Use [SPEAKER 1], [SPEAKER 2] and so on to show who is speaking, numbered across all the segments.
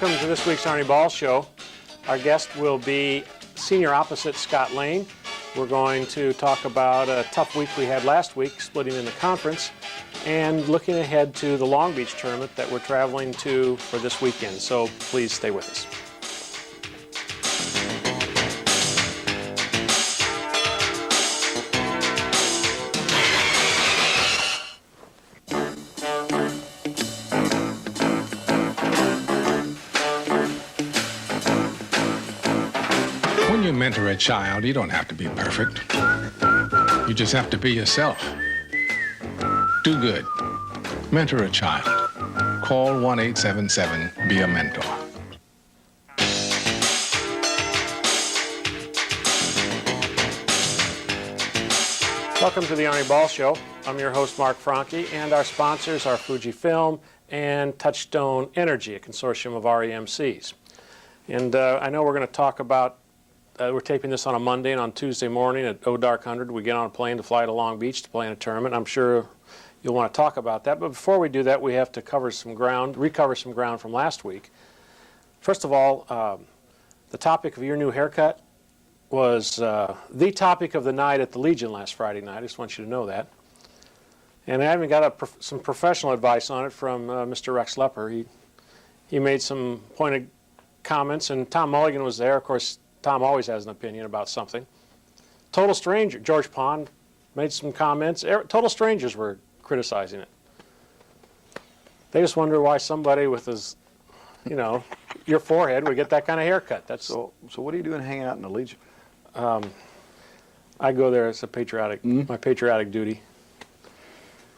[SPEAKER 1] Welcome to this week's Arnie Ball Show. Our guest will be senior opposite Scott Lane. We're going to talk about a tough week we had last week, splitting in the conference, and looking ahead to the Long Beach tournament that we're traveling to for this weekend. So please stay with us.
[SPEAKER 2] When you mentor a child, you don't have to be perfect. You just have to be yourself. Do good. Mentor a child. Call 1-877-BE-A-MENTOR.
[SPEAKER 1] Welcome to the Arnie Ball Show. I'm your host, Mark Franke, and our sponsors are Fujifilm and Touchstone Energy, a consortium of REMCs. And I know we're going to talk about we're taping this on a Monday, and on Tuesday morning at dark 100, we get on a plane to fly to Long Beach to play in a tournament. I'm sure you'll want to talk about that. But before we do that, we have to recover some ground from last week. First of all, the topic of your new haircut was the topic of the night at the Legion last Friday night. I just want you to know that. And I even got some professional advice on it from Mr. Rex Lepper. He made some pointed comments, and Tom Mulligan was there. Of course, Tom always has an opinion about something. Total stranger, George Pond made some comments. Total strangers were criticizing it. They just wonder why somebody with his, your forehead would get that kind of haircut. That's
[SPEAKER 3] So what are you doing hanging out in the Legion?
[SPEAKER 1] I go there as a my patriotic duty.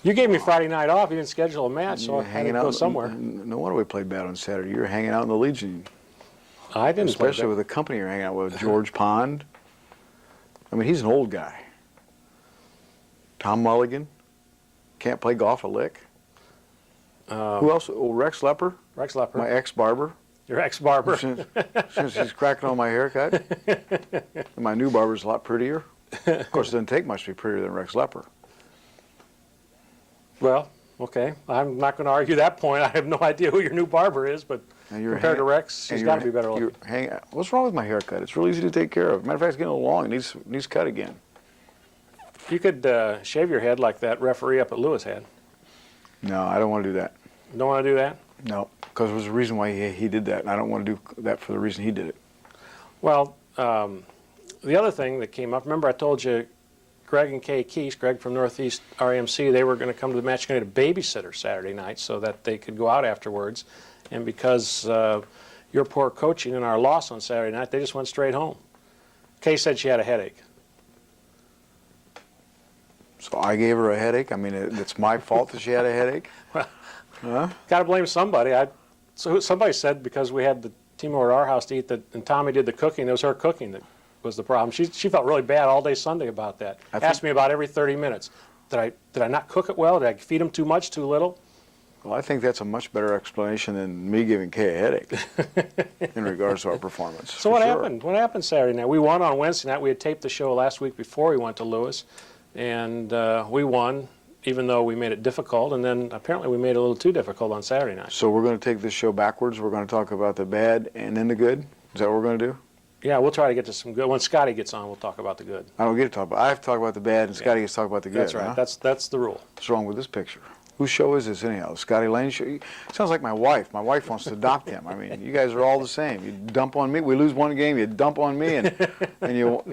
[SPEAKER 1] You gave me Friday night off. You didn't schedule a match, so I had to go somewhere.
[SPEAKER 3] No wonder we played bad on Saturday. You were hanging out in the Legion.
[SPEAKER 1] I didn't,
[SPEAKER 3] especially with the company you're hanging out with, George Pond. I mean, he's an old guy. Tom Mulligan can't play golf a lick. Who else? Oh, Rex Lepper.
[SPEAKER 1] Rex Lepper.
[SPEAKER 3] My ex-barber.
[SPEAKER 1] Your ex-barber.
[SPEAKER 3] Since he's cracking on my haircut. And my new barber's a lot prettier. Of course, it doesn't take much to be prettier than Rex Lepper.
[SPEAKER 1] Well, okay. I'm not going to argue that point. I have no idea who your new barber is, but compared to Rex, he's got to be better looking.
[SPEAKER 3] What's wrong with my haircut? It's real easy to take care of. Matter of fact, it's getting a little long. It needs cut again.
[SPEAKER 1] You could shave your head like that referee up at Lewis had.
[SPEAKER 3] No, I don't want to do that.
[SPEAKER 1] Don't want to do that?
[SPEAKER 3] No, because there was a reason why he did that, and I don't want to do that for the reason he did it.
[SPEAKER 1] Well, the other thing that came up, remember I told you Greg and Kay Keese, Greg from Northeast REMC, they were going to come to the match, going to need a babysitter Saturday night so that they could go out afterwards. And because your poor coaching and our loss on Saturday night, they just went straight home. Kay said she had a headache.
[SPEAKER 3] So I gave her a headache? I mean, it's my fault that she had a headache?
[SPEAKER 1] Well, got to blame somebody. So somebody said because we had the team over at our house to eat, and Tommy did the cooking, it was her cooking that was the problem. She felt really bad all day Sunday about that. Asked me about every 30 minutes. Did I not cook it well? Did I feed him too much, too little?
[SPEAKER 3] Well, I think that's a much better explanation than me giving Kay a headache in regards to our performance.
[SPEAKER 1] So what happened? What happened Saturday night? We won on Wednesday night. We had taped the show last week before we went to Lewis, and we won, even though we made it difficult, and then apparently we made it a little too difficult on Saturday night.
[SPEAKER 3] So we're going to take this show backwards. We're going to talk about the bad and then the good? Is that what we're going to do?
[SPEAKER 1] Yeah, we'll try to get to some good. When Scotty gets on, we'll talk about the good.
[SPEAKER 3] I don't get to talk about. I have to talk about the bad, and Scotty gets to talk about the good.
[SPEAKER 1] That's right.
[SPEAKER 3] Huh?
[SPEAKER 1] That's the rule.
[SPEAKER 3] What's wrong with this picture? Whose show is this anyhow? Scotty Lane's show? Sounds like my wife. My wife wants to adopt him. I mean, you guys are all the same. You dump on me. We lose one game, you dump on me, and you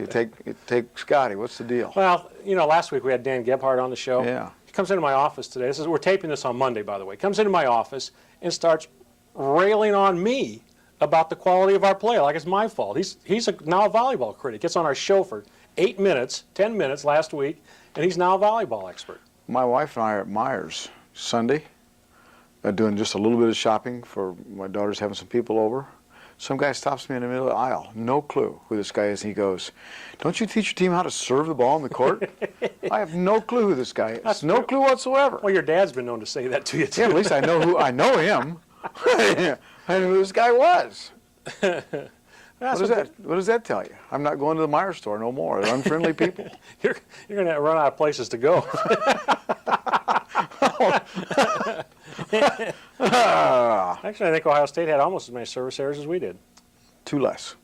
[SPEAKER 3] take Scotty. What's the deal?
[SPEAKER 1] Well, last week we had Dan Gebhardt on the show.
[SPEAKER 3] Yeah.
[SPEAKER 1] He comes into my office today. We're taping this on Monday, by the way. Comes into my office and starts railing on me about the quality of our play, like it's my fault. He's now a volleyball critic. Gets on our show for 8 minutes, 10 minutes last week, and he's now a volleyball expert.
[SPEAKER 3] My wife and I are at Myers Sunday, doing just a little bit of shopping for my daughter's having some people over. Some guy stops me in the middle of the aisle, no clue who this guy is, and he goes, "Don't you teach your team how to serve the ball in the court?" I have no clue who this guy is.
[SPEAKER 1] That's
[SPEAKER 3] no
[SPEAKER 1] true.
[SPEAKER 3] Clue whatsoever.
[SPEAKER 1] Well, your dad's been known to say that to you, too.
[SPEAKER 3] Yeah, at least I know him. I knew who this guy was. What does that tell you? I'm not going to the Meijer store no more. They're unfriendly people.
[SPEAKER 1] You're going to run out of places to go. Actually, I think Ohio State had almost as many service errors as we did.
[SPEAKER 3] 2 less.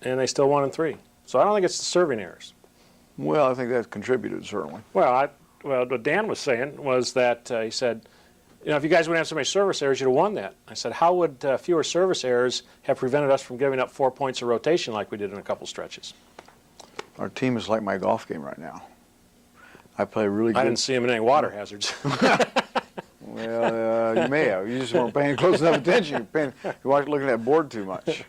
[SPEAKER 1] And they still won in 3. So I don't think it's the serving errors.
[SPEAKER 3] Well, I think that contributed, certainly.
[SPEAKER 1] Well, what Dan was saying was that he said, if you guys wouldn't have so many service errors, you'd have won that. I said, how would fewer service errors have prevented us from giving up 4 points of rotation like we did in a couple stretches?
[SPEAKER 3] Our team is like my golf game right now. I play really good.
[SPEAKER 1] I didn't see him in any water hazards.
[SPEAKER 3] Well, you may have. You just weren't paying close enough attention. You weren't looking at that board too much.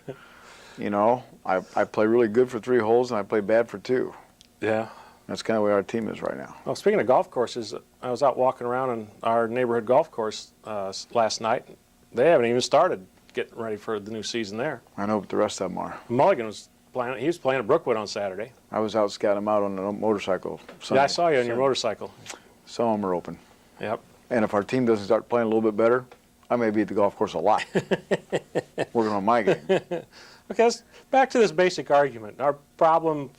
[SPEAKER 3] I play really good for 3 holes, and I play bad for 2.
[SPEAKER 1] Yeah.
[SPEAKER 3] That's kind of where our team is right now.
[SPEAKER 1] Well, speaking of golf courses, I was out walking around on our neighborhood golf course last night. They haven't even started getting ready for the new season there.
[SPEAKER 3] I know, but the rest of them are.
[SPEAKER 1] Mulligan was playing. He was playing at Brookwood on Saturday.
[SPEAKER 3] I was out scouting them out on a motorcycle Sunday.
[SPEAKER 1] Yeah, I saw you on your motorcycle.
[SPEAKER 3] Some of them are open.
[SPEAKER 1] Yep.
[SPEAKER 3] And if our team doesn't start playing a little bit better, I may be at the golf course a lot, working on my game.
[SPEAKER 1] Okay, let's back to this basic argument. Our problem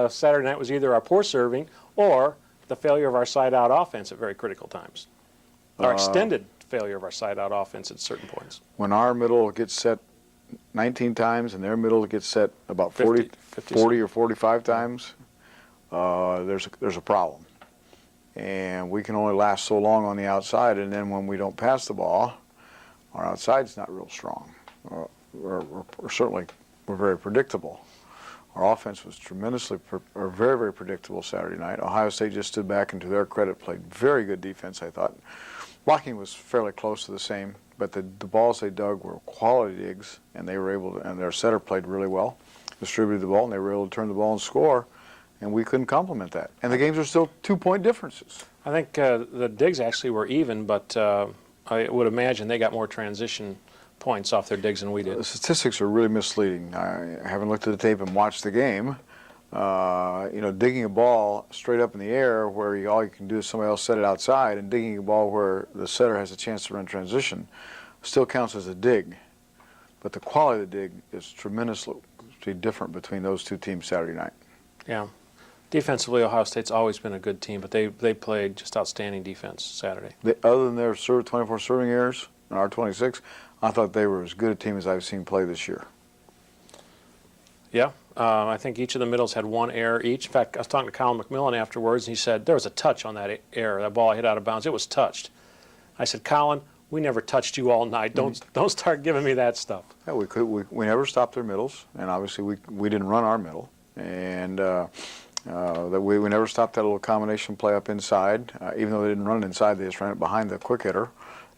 [SPEAKER 1] Saturday night was either our poor serving or the failure of our side-out offense at very critical times. Our extended failure of our side-out offense at certain points.
[SPEAKER 3] When our middle gets set 19 times and their middle gets set about 40 or 45 times, there's a problem. And we can only last so long on the outside, and then when we don't pass the ball, our outside's not real strong. We're very predictable. Our offense was very, very predictable Saturday night. Ohio State just stood back and, to their credit, played very good defense, I thought. Blocking was fairly close to the same, but the balls they dug were quality digs, and they were able to, and their setter played really well, distributed the ball, and they were able to turn the ball and score, and we couldn't complement that. And the games are still 2-point differences.
[SPEAKER 1] I think the digs actually were even, but I would imagine they got more transition points off their digs than we did.
[SPEAKER 3] The statistics are really misleading. I haven't looked at the tape and watched the game. Digging a ball straight up in the air where all you can do is somebody else set it outside, and digging a ball where the setter has a chance to run transition still counts as a dig. But the quality of the dig is tremendously different between those two teams Saturday night.
[SPEAKER 1] Yeah. Defensively, Ohio State's always been a good team, but they played just outstanding defense Saturday.
[SPEAKER 3] Other than their 24 serving errors and our 26, I thought they were as good a team as I've seen play this year.
[SPEAKER 1] Yeah, I think each of the middles had 1 error each. In fact, I was talking to Colin McMillan afterwards, and he said there was a touch on that error. That ball hit out of bounds. It was touched. I said, Colin, we never touched you all night. Don't start giving me that stuff.
[SPEAKER 3] Yeah, we never stopped their middles, and obviously we didn't run our middle, and we never stopped that little combination play up inside. Even though they didn't run it inside, they just ran it behind the quick hitter.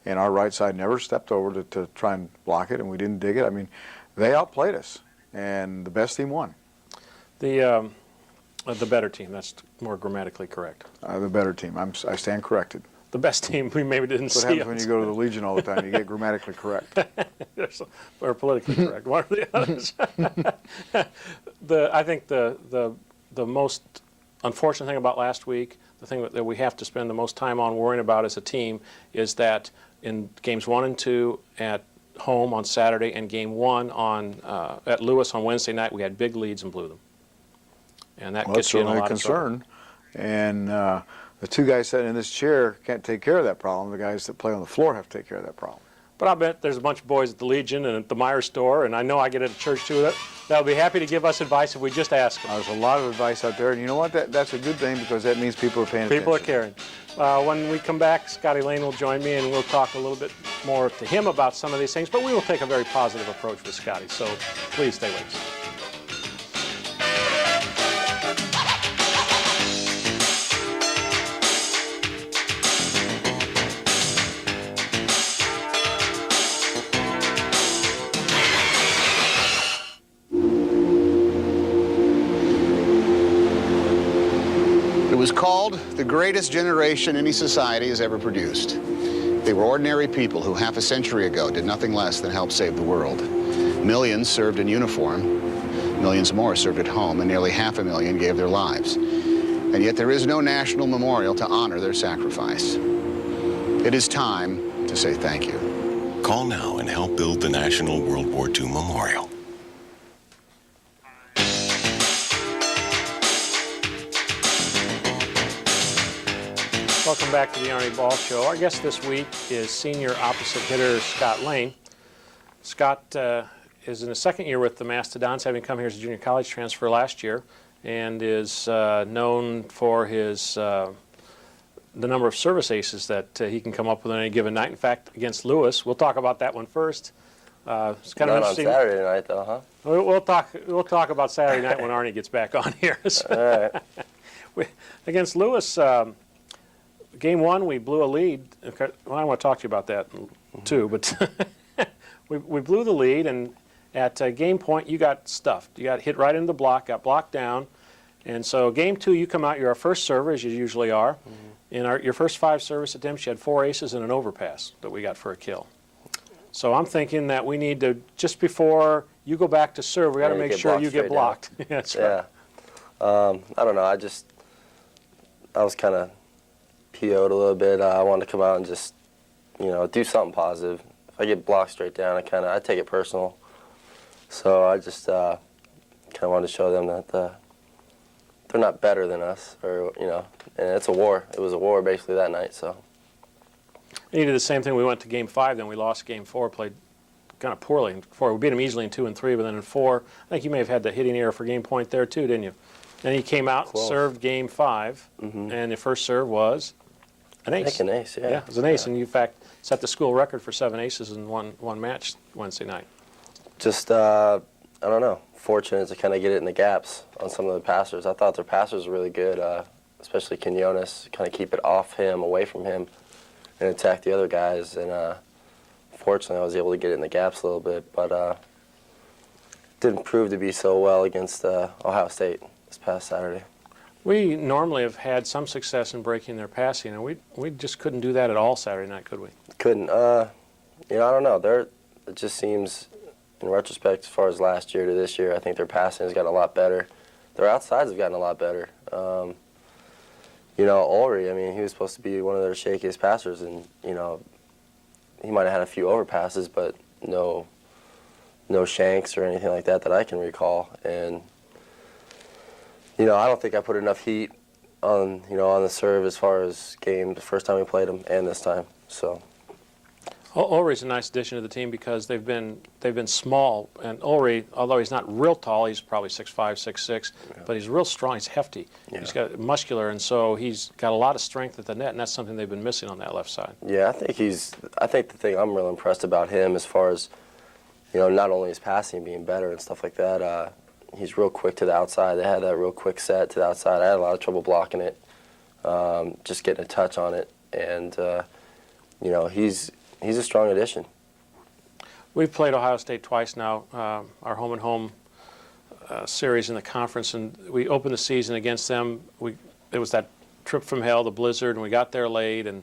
[SPEAKER 3] And our right side never stepped over to try and block it, and we didn't dig it. I mean, they outplayed us, and the best team won.
[SPEAKER 1] The better team, that's more grammatically correct.
[SPEAKER 3] The better team. I stand corrected.
[SPEAKER 1] The best team, we maybe didn't see.
[SPEAKER 3] What happens when you go to the Legion all the time? You get grammatically correct.
[SPEAKER 1] Or politically correct, one or the others. I think the most unfortunate thing about last week, the thing that we have to spend the most time on worrying about as a team, is that in games 1 and 2 at home on Saturday and game 1 at Lewis on Wednesday night, we had big leads and blew them. And that gets you in a lot of trouble.
[SPEAKER 3] And the 2 guys sitting in this chair can't take care of that problem. The guys that play on the floor have to take care of that problem.
[SPEAKER 1] But I bet there's a bunch of boys at the Legion and at the Meyer store, and I know I get at church too, that'll be happy to give us advice if we just ask them.
[SPEAKER 3] There's a lot of advice out there, and you know what? That's a good thing, because that means people are paying attention.
[SPEAKER 1] People are caring. When we come back, Scotty Lane will join me, and we'll talk a little bit more to him about some of these things, but we will take a very positive approach with Scotty, so please stay with us.
[SPEAKER 4] It was called the greatest generation any society has ever produced. They were ordinary people who half a century ago did nothing less than help save the world. Millions served in uniform, millions more served at home, and nearly 500,000 gave their lives. And yet there is no national memorial to honor their sacrifice. It is time to say thank you.
[SPEAKER 5] Call now and help build the National World War II Memorial.
[SPEAKER 1] Welcome back to the Arnie Ball Show. Our guest this week is senior opposite hitter Scott Lane. Scott is in his second year with the Mastodons, having come here as a junior college transfer last year, and is known for his the number of service aces that he can come up with on any given night. In fact, against Lewis, we'll talk about that one first. It's kind of
[SPEAKER 6] Not on
[SPEAKER 1] interesting.
[SPEAKER 6] Saturday night, though, huh?
[SPEAKER 1] We'll talk about Saturday night when Arnie gets back on here.
[SPEAKER 6] All right.
[SPEAKER 1] Against Lewis, game one we blew a lead. Okay, well, I want to talk to you about that too, but we blew the lead, and at game point you got stuffed. You got hit right into the block, got blocked down, and so game two you come out. You're our first server, as you usually are. In your first 5 service attempts, you had 4 aces and an overpass that we got for a kill. So I'm thinking that we need to, just before you go back to serve, we got to make sure you get blocked. That's right.
[SPEAKER 6] Yeah. I don't know. I was kind of PO'd a little bit. I wanted to come out and just, do something positive. If I get blocked straight down, I take it personal. So I just kind of wanted to show them that they're not better than us, or and it's a war. It was a war basically that night. So.
[SPEAKER 1] And you did the same thing. We went to game 5, then we lost game 4, played kind of poorly in 4. We beat them easily in 2 and 3, but then in 4, I think you may have had the hitting error for game point there too, didn't you? Then you came out,
[SPEAKER 6] Close.
[SPEAKER 1] served game 5, and the first serve was an ace.
[SPEAKER 6] I think an ace, yeah.
[SPEAKER 1] Yeah, it was an ace, and you, in fact, set the school record for 7 aces in one match Wednesday night.
[SPEAKER 6] Just, I don't know, fortunate to kind of get it in the gaps on some of the passers. I thought their passers were really good, especially Quinones, kind of keep it off him, away from him, and attack the other guys. And fortunately, I was able to get it in the gaps a little bit, but didn't prove to be so well against Ohio State this past Saturday.
[SPEAKER 1] We normally have had some success in breaking their passing, and we just couldn't do that at all Saturday night, could we?
[SPEAKER 6] Couldn't. I don't know. It just seems, in retrospect, as far as last year to this year, I think their passing has gotten a lot better. Their outsides have gotten a lot better. Ulrey, he was supposed to be one of their shakiest passers, and, he might have had a few overpasses, but no shanks or anything like that I can recall. And, I don't think I put enough heat on the serve as far as the first time we played them and this time, so.
[SPEAKER 1] Ulrey's a nice addition to the team because they've been small, and Ulrey, although he's not real tall, he's probably 6'5", 6'6", but he's real strong. He's hefty. Yeah. He's got muscular, and so he's got a lot of strength at the net, and that's something they've been missing on that left side.
[SPEAKER 6] Yeah, I think the thing I'm real impressed about him, as far as not only his passing being better and stuff like that, he's real quick to the outside. They had that real quick set to the outside. I had a lot of trouble blocking it, just getting a touch on it, and he's a strong addition.
[SPEAKER 1] We've played Ohio State twice now, our home and home series in the conference, and we opened the season against them. It was that trip from hell, the blizzard, and we got there late, and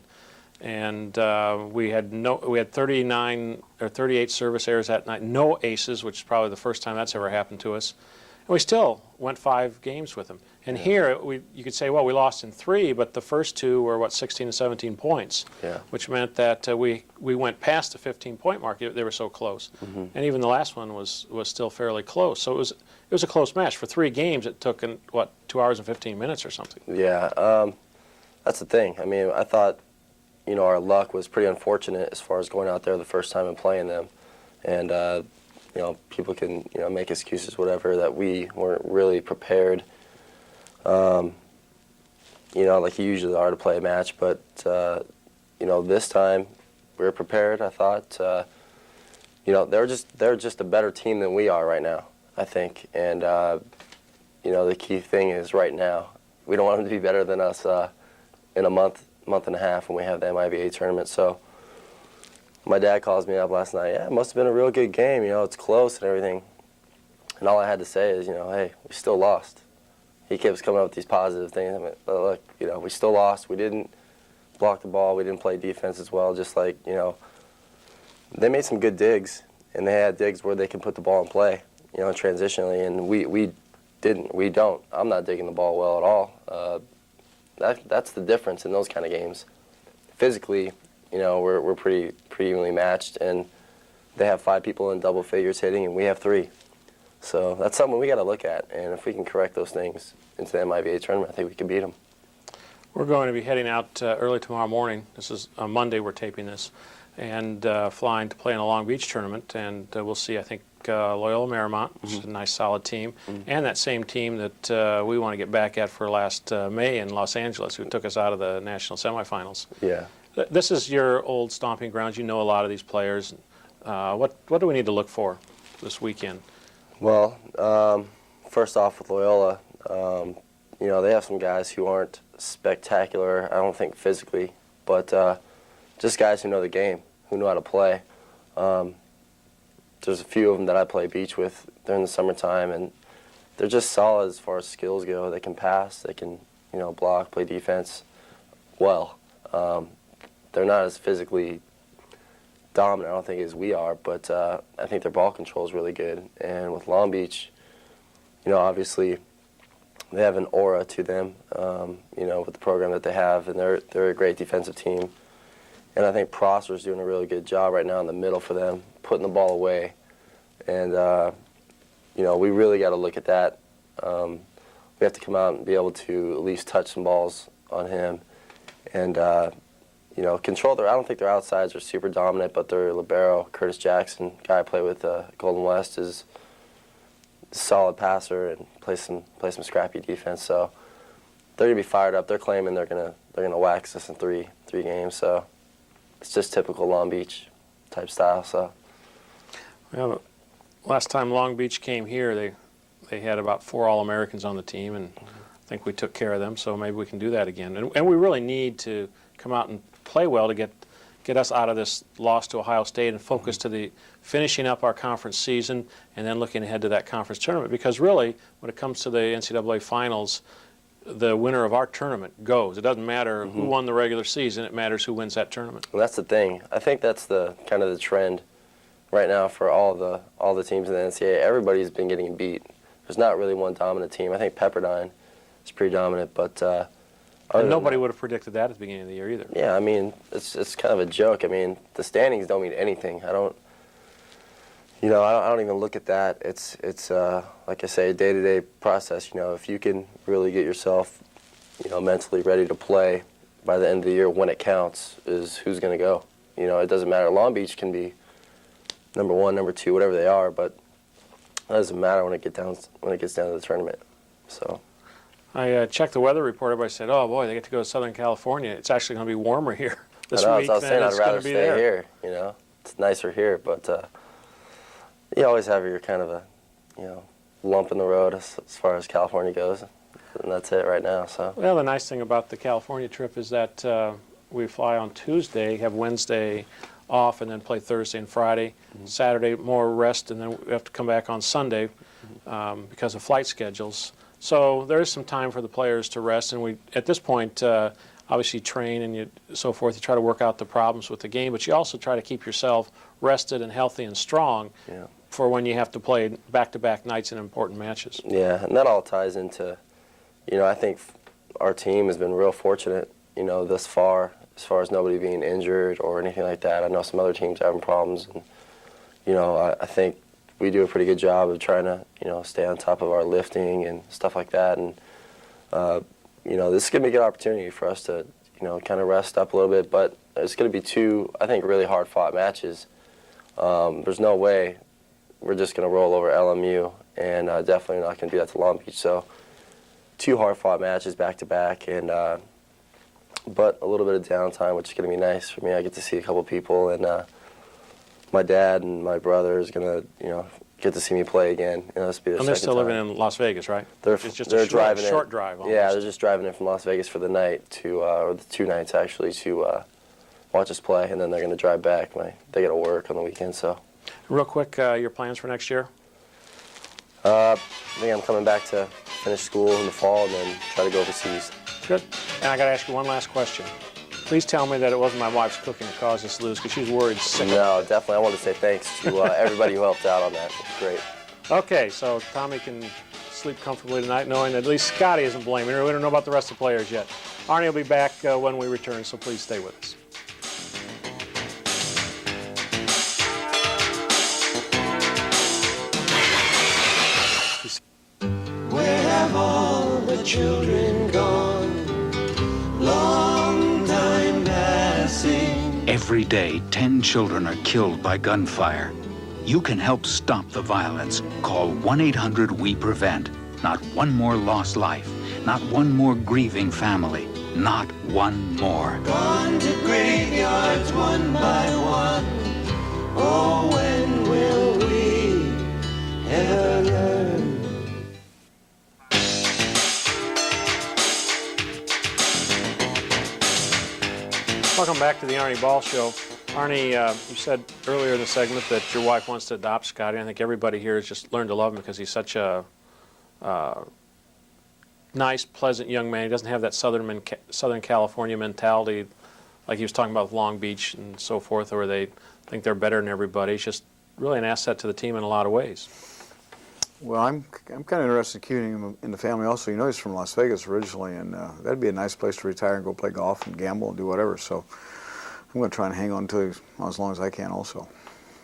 [SPEAKER 1] we had 39 or 38 service errors that night, no aces, which is probably the first time that's ever happened to us. And we still went 5 games with them. And here, you could say, well, we lost in 3, but the first 2 were, 16 and 17 points, which meant that we went past the 15-point mark. They were so close. And even the last one was still fairly close. So it was a close match. For 3 games, it took, 2 hours and 15 minutes or something.
[SPEAKER 6] Yeah, that's the thing. I thought, our luck was pretty unfortunate as far as going out there the first time and playing them. And, people can, make excuses, whatever, that we weren't really prepared. Like you usually are to play a match, but this time we were prepared. I thought, they're just a better team than we are right now, I think. And the key thing is right now. We don't want them to be better than us in a month and a half when we have the MIVA tournament. So my dad calls me up last night. Yeah, it must have been a real good game. It's close and everything. And all I had to say is, hey, we still lost. He keeps coming up with these positive things. Look, we still lost. We didn't block the ball. We didn't play defense as well. Just like, they made some good digs, and they had digs where they can put the ball in play, transitionally, and we didn't. We don't. I'm not digging the ball well at all. That's the difference in those kind of games. Physically, we're pretty evenly matched, and they have 5 people in double figures hitting, and we have 3. So that's something we got to look at, and if we can correct those things into the MIVA tournament, I think we can beat them.
[SPEAKER 1] We're going to be heading out early tomorrow morning. This is Monday we're taping this, and flying to play in a Long Beach tournament, and we'll see, I think, Loyola Marymount, which is a nice solid team, and that same team that we want to get back at for last May in Los Angeles, who took us out of the national semifinals.
[SPEAKER 6] Yeah.
[SPEAKER 1] This is your old stomping grounds. You know a lot of these players. What do we need to look for this weekend?
[SPEAKER 6] Well, first off with Loyola, you know, they have some guys who aren't spectacular, I don't think physically, but just guys who know the game, who know how to play. There's a few of them that I play beach with during the summertime, and they're just solid as far as skills go. They can pass, they can, you know, block, play defense well. They're not as physically dominant, I don't think, as we are, but I think their ball control is really good. And with Long Beach, you know, obviously they have an aura to them, you know, with the program that they have, and they're a great defensive team. And I think Prosper's doing a really good job right now in the middle for them, putting the ball away. And, you know, we really got to look at that. We have to come out and be able to at least touch some balls on him and, you know, control their, I don't think their outsides are super dominant, but their libero, Curtis Jackson, guy I play with Golden West, is a solid passer and play some scrappy defense. So they're going to be fired up. They're claiming they're gonna wax us in three games. So it's just typical Long Beach type style. So
[SPEAKER 1] Well, last time Long Beach came here, they had about 4 All-Americans on the team, and I think we took care of them, so maybe we can do that again. And we really need to come out and play well to get us out of this loss to Ohio State and focus to the finishing up our conference season and then looking ahead to that conference tournament. Because really, when it comes to the NCAA finals, the winner of our tournament goes. It doesn't matter who won the regular season, it matters who wins that tournament.
[SPEAKER 6] well, that's the thing. I think that's the kind of the trend right now for all the teams in the NCAA. Everybody's been getting beat. There's not really one dominant team. I think Pepperdine is pretty dominant, but
[SPEAKER 1] And nobody would have predicted that at the beginning of the year either.
[SPEAKER 6] yeah, I mean, it's kind of a joke. I mean, the standings don't mean anything. I don't even look at that. It's like I say, a day-to-day process. You know, if you can really get yourself, you know, mentally ready to play by the end of the year when it counts, is who's going to go. You know, it doesn't matter. Long Beach can be number 1, number 2, whatever they are, but it doesn't matter when it gets down to the tournament. So.
[SPEAKER 1] I checked the weather report. Everybody said, "Oh boy, they get to go to Southern California. It's actually going to be warmer here this
[SPEAKER 6] I know,
[SPEAKER 1] week
[SPEAKER 6] I was
[SPEAKER 1] than
[SPEAKER 6] saying
[SPEAKER 1] it's
[SPEAKER 6] I'd
[SPEAKER 1] going
[SPEAKER 6] rather
[SPEAKER 1] to be
[SPEAKER 6] stay
[SPEAKER 1] there."
[SPEAKER 6] here. You know, it's nicer here, but you always have your kind of a, you know, lump in the road as far as California goes, and that's it right now. So.
[SPEAKER 1] Well, the nice thing about the California trip is that we fly on Tuesday, have Wednesday off, and then play Thursday and Friday. Saturday more rest, and then we have to come back on Sunday because of flight schedules. So there is some time for the players to rest, and we, at this point, obviously train and so forth. You try to work out the problems with the game, but you also try to keep yourself rested and healthy and strong for when you have to play back-to-back nights in important matches.
[SPEAKER 6] Yeah, and that all ties into, you know, I think our team has been real fortunate, you know, thus far, as far as nobody being injured or anything like that. I know some other teams having problems, and, you know, I think we do a pretty good job of trying to, you know, stay on top of our lifting and stuff like that. And, you know, this is going to be a good opportunity for us to, you know, kind of rest up a little bit. But it's going to be 2, I think, really hard-fought matches. There's no way we're just going to roll over LMU, and definitely not going to do that to Long Beach. So 2 hard-fought matches back-to-back, and but a little bit of downtime, which is going to be nice for me. I get to see a couple people, and my dad and my brother is going to, you know, get to see me play again. You know, this will be their
[SPEAKER 1] And they're
[SPEAKER 6] second
[SPEAKER 1] still
[SPEAKER 6] time.
[SPEAKER 1] living in Las Vegas, right? It's just
[SPEAKER 6] they're
[SPEAKER 1] a
[SPEAKER 6] driving
[SPEAKER 1] short
[SPEAKER 6] in,
[SPEAKER 1] drive almost.
[SPEAKER 6] Yeah, they're just driving in from Las Vegas for the night to, or the 2 nights actually, to watch us play, and then they're going to drive back. They got to work on the weekend, so.
[SPEAKER 1] Real quick, your plans for next year?
[SPEAKER 6] I think I'm coming back to finish school in the fall and then try to go overseas.
[SPEAKER 1] Good. And I got to ask you one last question. Please tell me that it wasn't my wife's cooking that caused us to lose, because she was worried sick.
[SPEAKER 6] No, definitely. I want to say thanks to everybody who helped out on that. It was great.
[SPEAKER 1] Okay, so Tommy can sleep comfortably tonight knowing that at least Scotty isn't blaming her. We don't know about the rest of the players yet. Arnie will be back when we return, so please stay with us.
[SPEAKER 7] Where have all the children gone? Every day, 10 children are killed by gunfire. You can help stop the violence. Call 1-800-WE-PREVENT. Not one more lost life. Not one more grieving family. Not one more.
[SPEAKER 8] Gone to graveyards one by one. Oh, when will we ever learn?
[SPEAKER 1] Welcome back to the Arnie Ball Show. Arnie, you said earlier in the segment that your wife wants to adopt Scotty. I think everybody here has just learned to love him because he's such a nice, pleasant young man. He doesn't have that Southern California mentality like he was talking about with Long Beach and so forth, where they think they're better than everybody. He's just really an asset to the team in a lot of ways.
[SPEAKER 3] Well, I'm kind of interested in keeping him in the family also. You know, he's from Las Vegas originally, and that'd be a nice place to retire and go play golf and gamble and do whatever. So I'm going to try and hang on to him as long as I can also.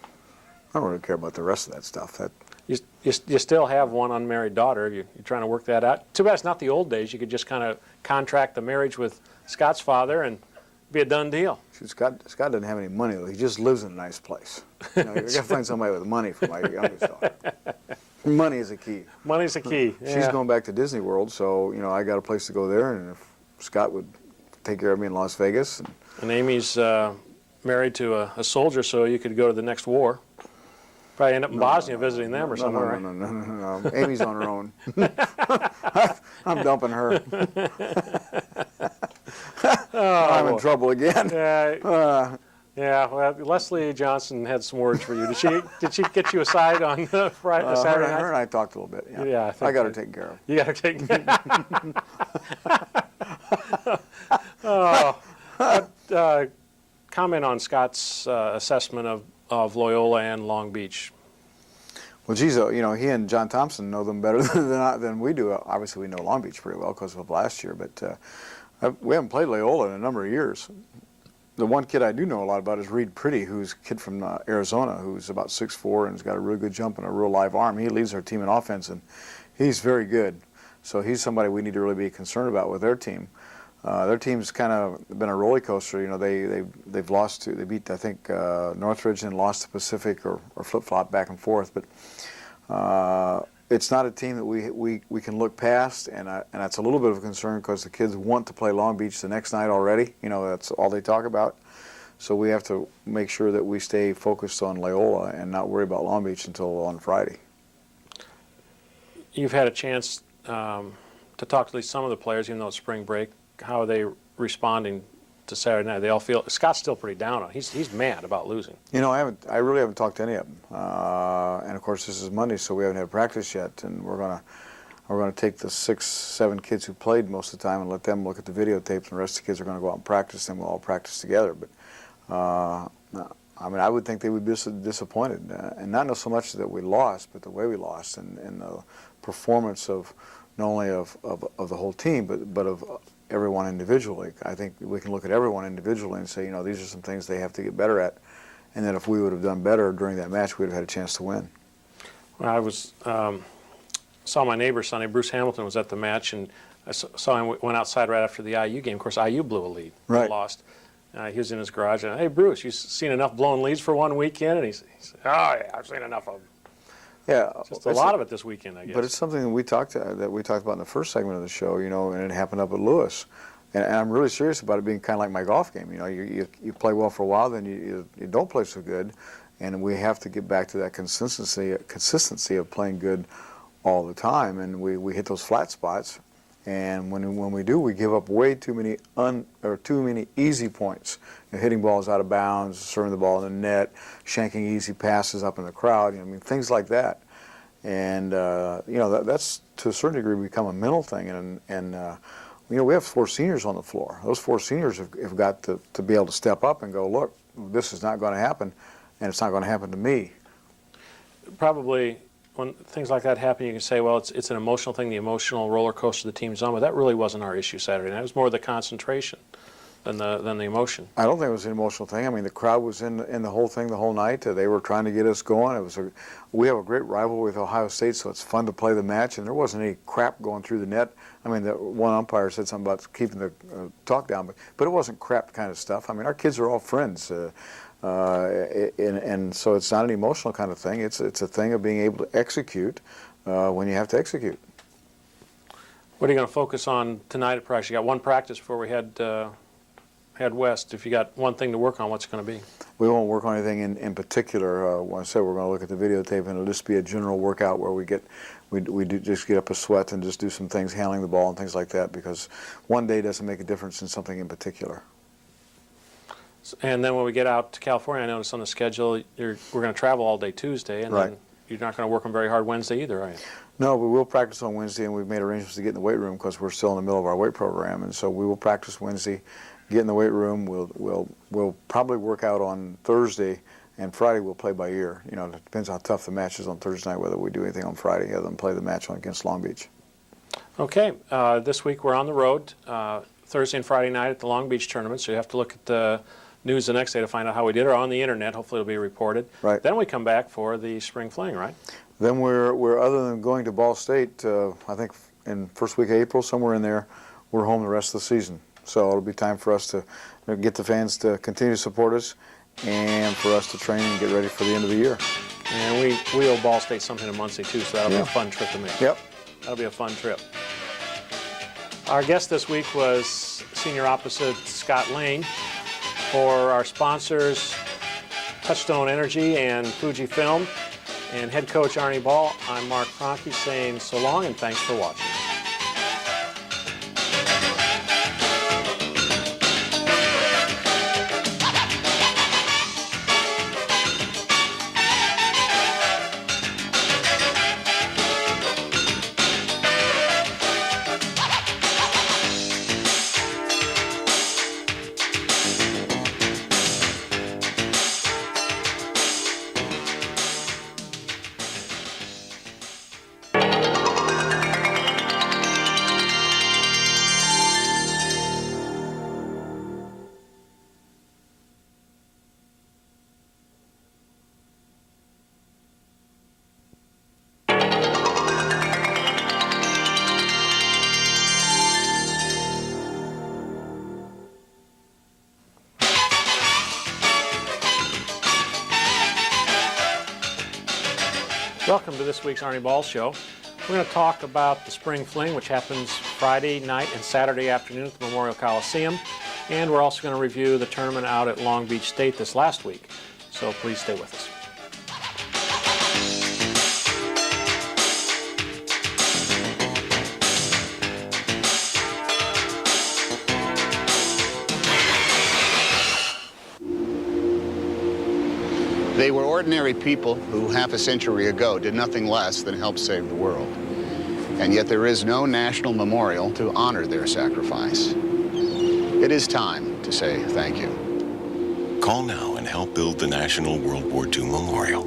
[SPEAKER 3] I don't really care about the rest of that stuff.
[SPEAKER 1] You still have one unmarried daughter. You're trying to work that out. Too bad it's not the old days. You could just kind of contract the marriage with Scott's father and be a done deal.
[SPEAKER 3] Scott doesn't have any money, though. He just lives in a nice place. You know, you got to find somebody with money for my youngest daughter. Money is a key.
[SPEAKER 1] Money's the key. Yeah.
[SPEAKER 3] She's going back to Disney World, so you know I got a place to go there, and if Scott would take care of me in Las Vegas.
[SPEAKER 1] And Amy's married to a soldier, so you could go to the next war. Probably end up in Bosnia visiting them or somewhere, right?
[SPEAKER 3] No. Amy's on her own. I'm dumping her. I'm in trouble again.
[SPEAKER 1] Yeah, well, Leslie Johnson had some words for you. Did she get you aside on Friday, Saturday night?
[SPEAKER 3] Her and I talked a little bit.
[SPEAKER 1] Yeah,
[SPEAKER 3] I got her taken care of.
[SPEAKER 1] You got to take. Comment on Scott's assessment of Loyola and Long Beach.
[SPEAKER 3] Well, geez, you know, he and John Thompson know them better than we do. Obviously, we know Long Beach pretty well because of last year, but we haven't played Loyola in a number of years. The one kid I do know a lot about is Reed Pretty, who's a kid from Arizona, who's about 6'4" and has got a really good jump and a real live arm. He leads our team in offense, and he's very good. So he's somebody we need to really be concerned about with their team. Their team's kind of been a roller coaster. You know, they've lost to, they beat I think Northridge and lost to Pacific or flip-flop back and forth. But it's not a team that we can look past, and that's a little bit of a concern because the kids want to play Long Beach the next night already. You know, that's all they talk about. So we have to make sure that we stay focused on Loyola and not worry about Long Beach until on Friday.
[SPEAKER 1] You've had a chance to talk to at least some of the players, even though it's spring break. How are they responding to Saturday night? They all feel Scott's still pretty down on. He's mad about losing.
[SPEAKER 3] You know, I really haven't talked to any of them. And of course, this is Monday, so we haven't had practice yet. And we're gonna take the 6-7 kids who played most of the time and let them look at the videotapes. And the rest of the kids are going to go out and practice, and we'll all practice together. But I mean, I would think they would be disappointed, and not so much that we lost, but the way we lost, and the performance of not only of the whole team, but of everyone individually. I think we can look at everyone individually and say, you know, these are some things they have to get better at, and that if we would have done better during that match, we would have had a chance to win.
[SPEAKER 1] Well, I was saw my neighbor Sunday. Bruce Hamilton was at the match, and I saw him went outside right after the IU game. Of course, IU blew a lead.
[SPEAKER 3] Right.
[SPEAKER 1] They lost. He was in his garage, and hey, Bruce, you seen enough blown leads for one weekend? And he said, oh yeah, I've seen enough of them.
[SPEAKER 3] Yeah,
[SPEAKER 1] just a lot of it this weekend, I guess.
[SPEAKER 3] But it's something that we talked about in the first segment of the show, you know, and it happened up at Lewis. And I'm really serious about it being kind of like my golf game. You know, you play well for a while, then you don't play so good, and we have to get back to that consistency of playing good all the time. And we hit those flat spots, and when we do, we give up way too many easy points. You know, hitting balls out of bounds, serving the ball in the net, shanking easy passes up in the crowd. You know, I mean, things like that. And you know, that's to a certain degree become a mental thing. And you know, we have 4 seniors on the floor. Those 4 seniors have got to be able to step up and go, look, this is not going to happen, and it's not going to happen to me.
[SPEAKER 1] Probably when things like that happen, you can say, well, it's an emotional thing, the emotional roller coaster the team's on, but that really wasn't our issue Saturday night. It was more the concentration. than the emotion.
[SPEAKER 3] I don't think it was an emotional thing. I mean, the crowd was in the whole thing the whole night. They were trying to get us going. We have a great rivalry with Ohio State, so it's fun to play the match. And there wasn't any crap going through the net. I mean, the one umpire said something about keeping the talk down, but it wasn't crap kind of stuff. I mean, our kids are all friends, and so it's not an emotional kind of thing. It's a thing of being able to execute when you have to execute.
[SPEAKER 1] What are you going to focus on tonight at practice? You got one practice before we head west. If you got one thing to work on, what's it going to be?
[SPEAKER 3] We won't work on anything in particular. When I said we're going to look at the videotape, and it'll just be a general workout where we do just get up a sweat and just do some things, handling the ball and things like that, because one day doesn't make a difference in something in particular.
[SPEAKER 1] And then when we get out to California, I noticed on the schedule we're going to travel all day Tuesday, and
[SPEAKER 3] Right.
[SPEAKER 1] then you're not going to work them very hard Wednesday either, are you?
[SPEAKER 3] No, we will practice on Wednesday, and we've made arrangements to get in the weight room because we're still in the middle of our weight program, and so we will practice Wednesday, get in the weight room. We'll probably work out on Thursday, and Friday we'll play by ear. You know, it depends how tough the match is on Thursday night, whether we do anything on Friday other than play the match against Long Beach.
[SPEAKER 1] Okay, this week we're on the road, Thursday and Friday night at the Long Beach tournament, so you have to look at the news the next day to find out how we did, or on the internet. Hopefully it'll be reported.
[SPEAKER 3] Right.
[SPEAKER 1] Then we come back for the spring fling, right?
[SPEAKER 3] Then we're other than going to Ball State, I think in first week of April, somewhere in there, we're home the rest of the season. So it'll be time for us to get the fans to continue to support us and for us to train and get ready for the end of the year.
[SPEAKER 1] And we owe Ball State something in Muncie too, so that'll be a fun trip to make.
[SPEAKER 3] Yep.
[SPEAKER 1] That'll be a fun trip. Our guest this week was senior opposite Scott Lane. For our sponsors, Touchstone Energy and Fujifilm, and head coach Arnie Ball, I'm Mark Franke saying so long and thanks for watching. Welcome to this week's Arnie Ball Show. We're going to talk about the Spring Fling, which happens Friday night and Saturday afternoon at the Memorial Coliseum. And we're also going to review the tournament out at Long Beach State this last week. So please stay with us.
[SPEAKER 4] They were ordinary people who half a century ago did nothing less than help save the world. And yet there is no national memorial to honor their sacrifice. It is time to say thank you.
[SPEAKER 5] Call now and help build the National World War II Memorial.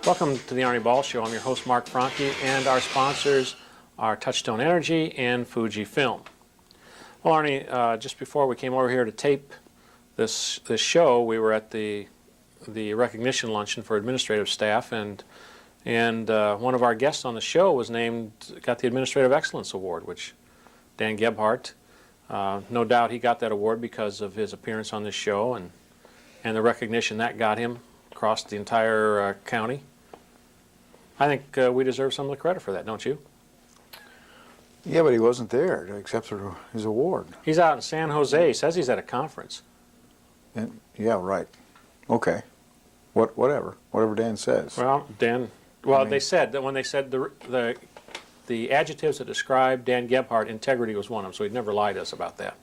[SPEAKER 1] Welcome to the Arnie Ball Show. I'm your host, Mark Franke, and our sponsors are Touchstone Energy and Fujifilm. Well, Arnie, just before we came over here to tape this show, we were at the recognition luncheon for administrative staff, and one of our guests on the show got the Administrative Excellence Award, which Dan Gebhardt, no doubt he got that award because of his appearance on this show and the recognition that got him across the entire county. I think we deserve some of the credit for that, don't you?
[SPEAKER 3] Yeah, but he wasn't there to accept his award.
[SPEAKER 1] He's out in San Jose. He says he's at a conference.
[SPEAKER 3] And, yeah, right. Okay. Whatever Dan says.
[SPEAKER 1] Well, they said that when they said the adjectives that describe Dan Gebhardt, integrity was one of them, so he'd never lied to us about that.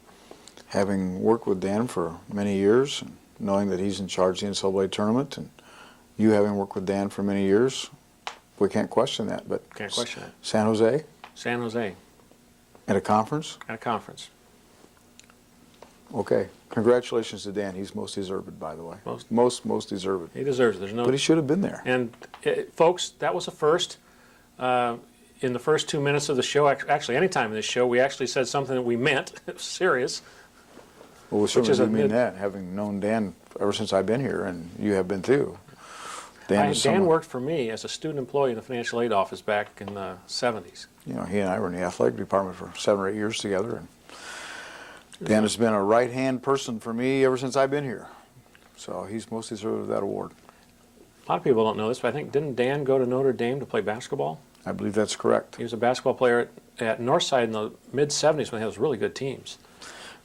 [SPEAKER 3] Having worked with Dan for many years, and knowing that he's in charge of the NCAA tournament, and you having worked with Dan for many years, we can't question that. But
[SPEAKER 1] Can't question it.
[SPEAKER 3] San Jose?
[SPEAKER 1] San Jose.
[SPEAKER 3] At a conference?
[SPEAKER 1] At a conference.
[SPEAKER 3] Okay. Congratulations to Dan. He's most deserved, by the way. Most deserved.
[SPEAKER 1] He deserves it. There's no.
[SPEAKER 3] But he should have been there.
[SPEAKER 1] And folks, that was a first. In the first 2 minutes of the show, actually any time in this show, we actually said something that we meant. It was serious.
[SPEAKER 3] Well, we certainly
[SPEAKER 1] is
[SPEAKER 3] do mean that, having known Dan ever since I've been here, and you have been too.
[SPEAKER 1] Dan worked for me as a student employee in the financial aid office back in the 70s.
[SPEAKER 3] You know, he and I were in the athletic department for 7 or 8 years together, and Dan has been a right-hand person for me ever since I've been here. So he's most deserved of that award.
[SPEAKER 1] A lot of people don't know this, but I think, didn't Dan go to Notre Dame to play basketball?
[SPEAKER 3] I believe that's correct.
[SPEAKER 1] He was a basketball player at Northside in the mid-70s when they had those really good teams.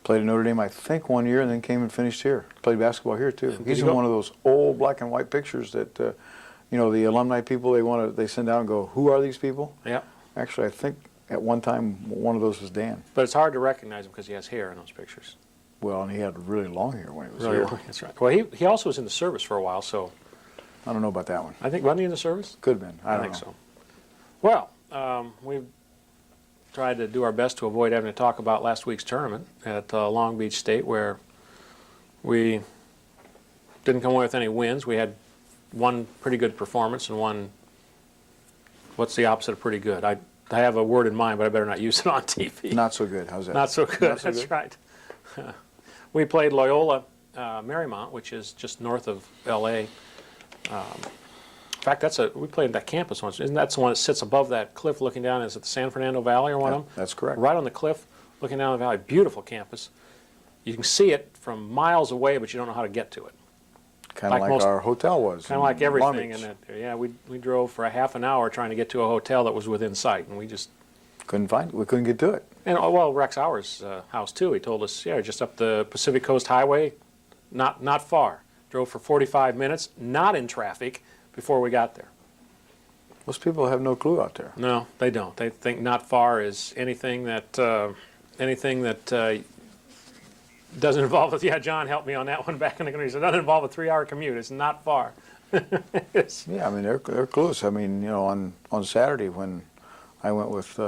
[SPEAKER 3] Played at Notre Dame, I think, 1 year, and then came and finished here. Played basketball here too.
[SPEAKER 1] Did
[SPEAKER 3] He's
[SPEAKER 1] he
[SPEAKER 3] in
[SPEAKER 1] go?
[SPEAKER 3] one of those old black and white pictures that, you know, the alumni people they send down and go, "Who are these people?"
[SPEAKER 1] Yep.
[SPEAKER 3] Actually, I think at one time one of those was Dan.
[SPEAKER 1] But it's hard to recognize him because he has hair in those pictures.
[SPEAKER 3] Well, and he had really long hair when he was
[SPEAKER 1] Really,
[SPEAKER 3] here.
[SPEAKER 1] that's right. Well, he also was in the service for a while, so
[SPEAKER 3] I don't know about that one.
[SPEAKER 1] I think, wasn't he in the service?
[SPEAKER 3] Could have been. I don't
[SPEAKER 1] think
[SPEAKER 3] know.
[SPEAKER 1] so. Well, we've tried to do our best to avoid having to talk about last week's tournament at Long Beach State, where we didn't come away with any wins. We had one pretty good performance and one, what's the opposite of pretty good? I have a word in mind, but I better not use it on TV.
[SPEAKER 3] Not so good. How's that?
[SPEAKER 1] Not so good,
[SPEAKER 3] Not so
[SPEAKER 1] that's
[SPEAKER 3] good?
[SPEAKER 1] right. We played Loyola Marymount, which is just north of L.A. In fact, we played that campus once. Isn't that the one that sits above that cliff looking down? Is it the San Fernando Valley or one of them?
[SPEAKER 3] That's correct.
[SPEAKER 1] Right on the cliff, looking down the valley. Beautiful campus. You can see it from miles away, but you don't know how to get to it.
[SPEAKER 3] Kind of like our hotel was.
[SPEAKER 1] Kind of like
[SPEAKER 3] in Long
[SPEAKER 1] everything in
[SPEAKER 3] Beach.
[SPEAKER 1] that. Yeah, we drove for a half an hour trying to get to a hotel that was within sight, and we just.
[SPEAKER 3] Couldn't find it. We couldn't get to it.
[SPEAKER 1] And well, Rex Hour's house too. He told us, yeah, just up the Pacific Coast Highway, not far. Drove for 45 minutes, not in traffic, before we got there.
[SPEAKER 3] Most people have no clue out there.
[SPEAKER 1] No, they don't. They think not far is anything that doesn't involve. Yeah, John helped me on that one back in the country. He said, doesn't involve a 3-hour commute. It's not far.
[SPEAKER 3] Yeah, I mean they're close. I mean, you know, on Saturday when I went with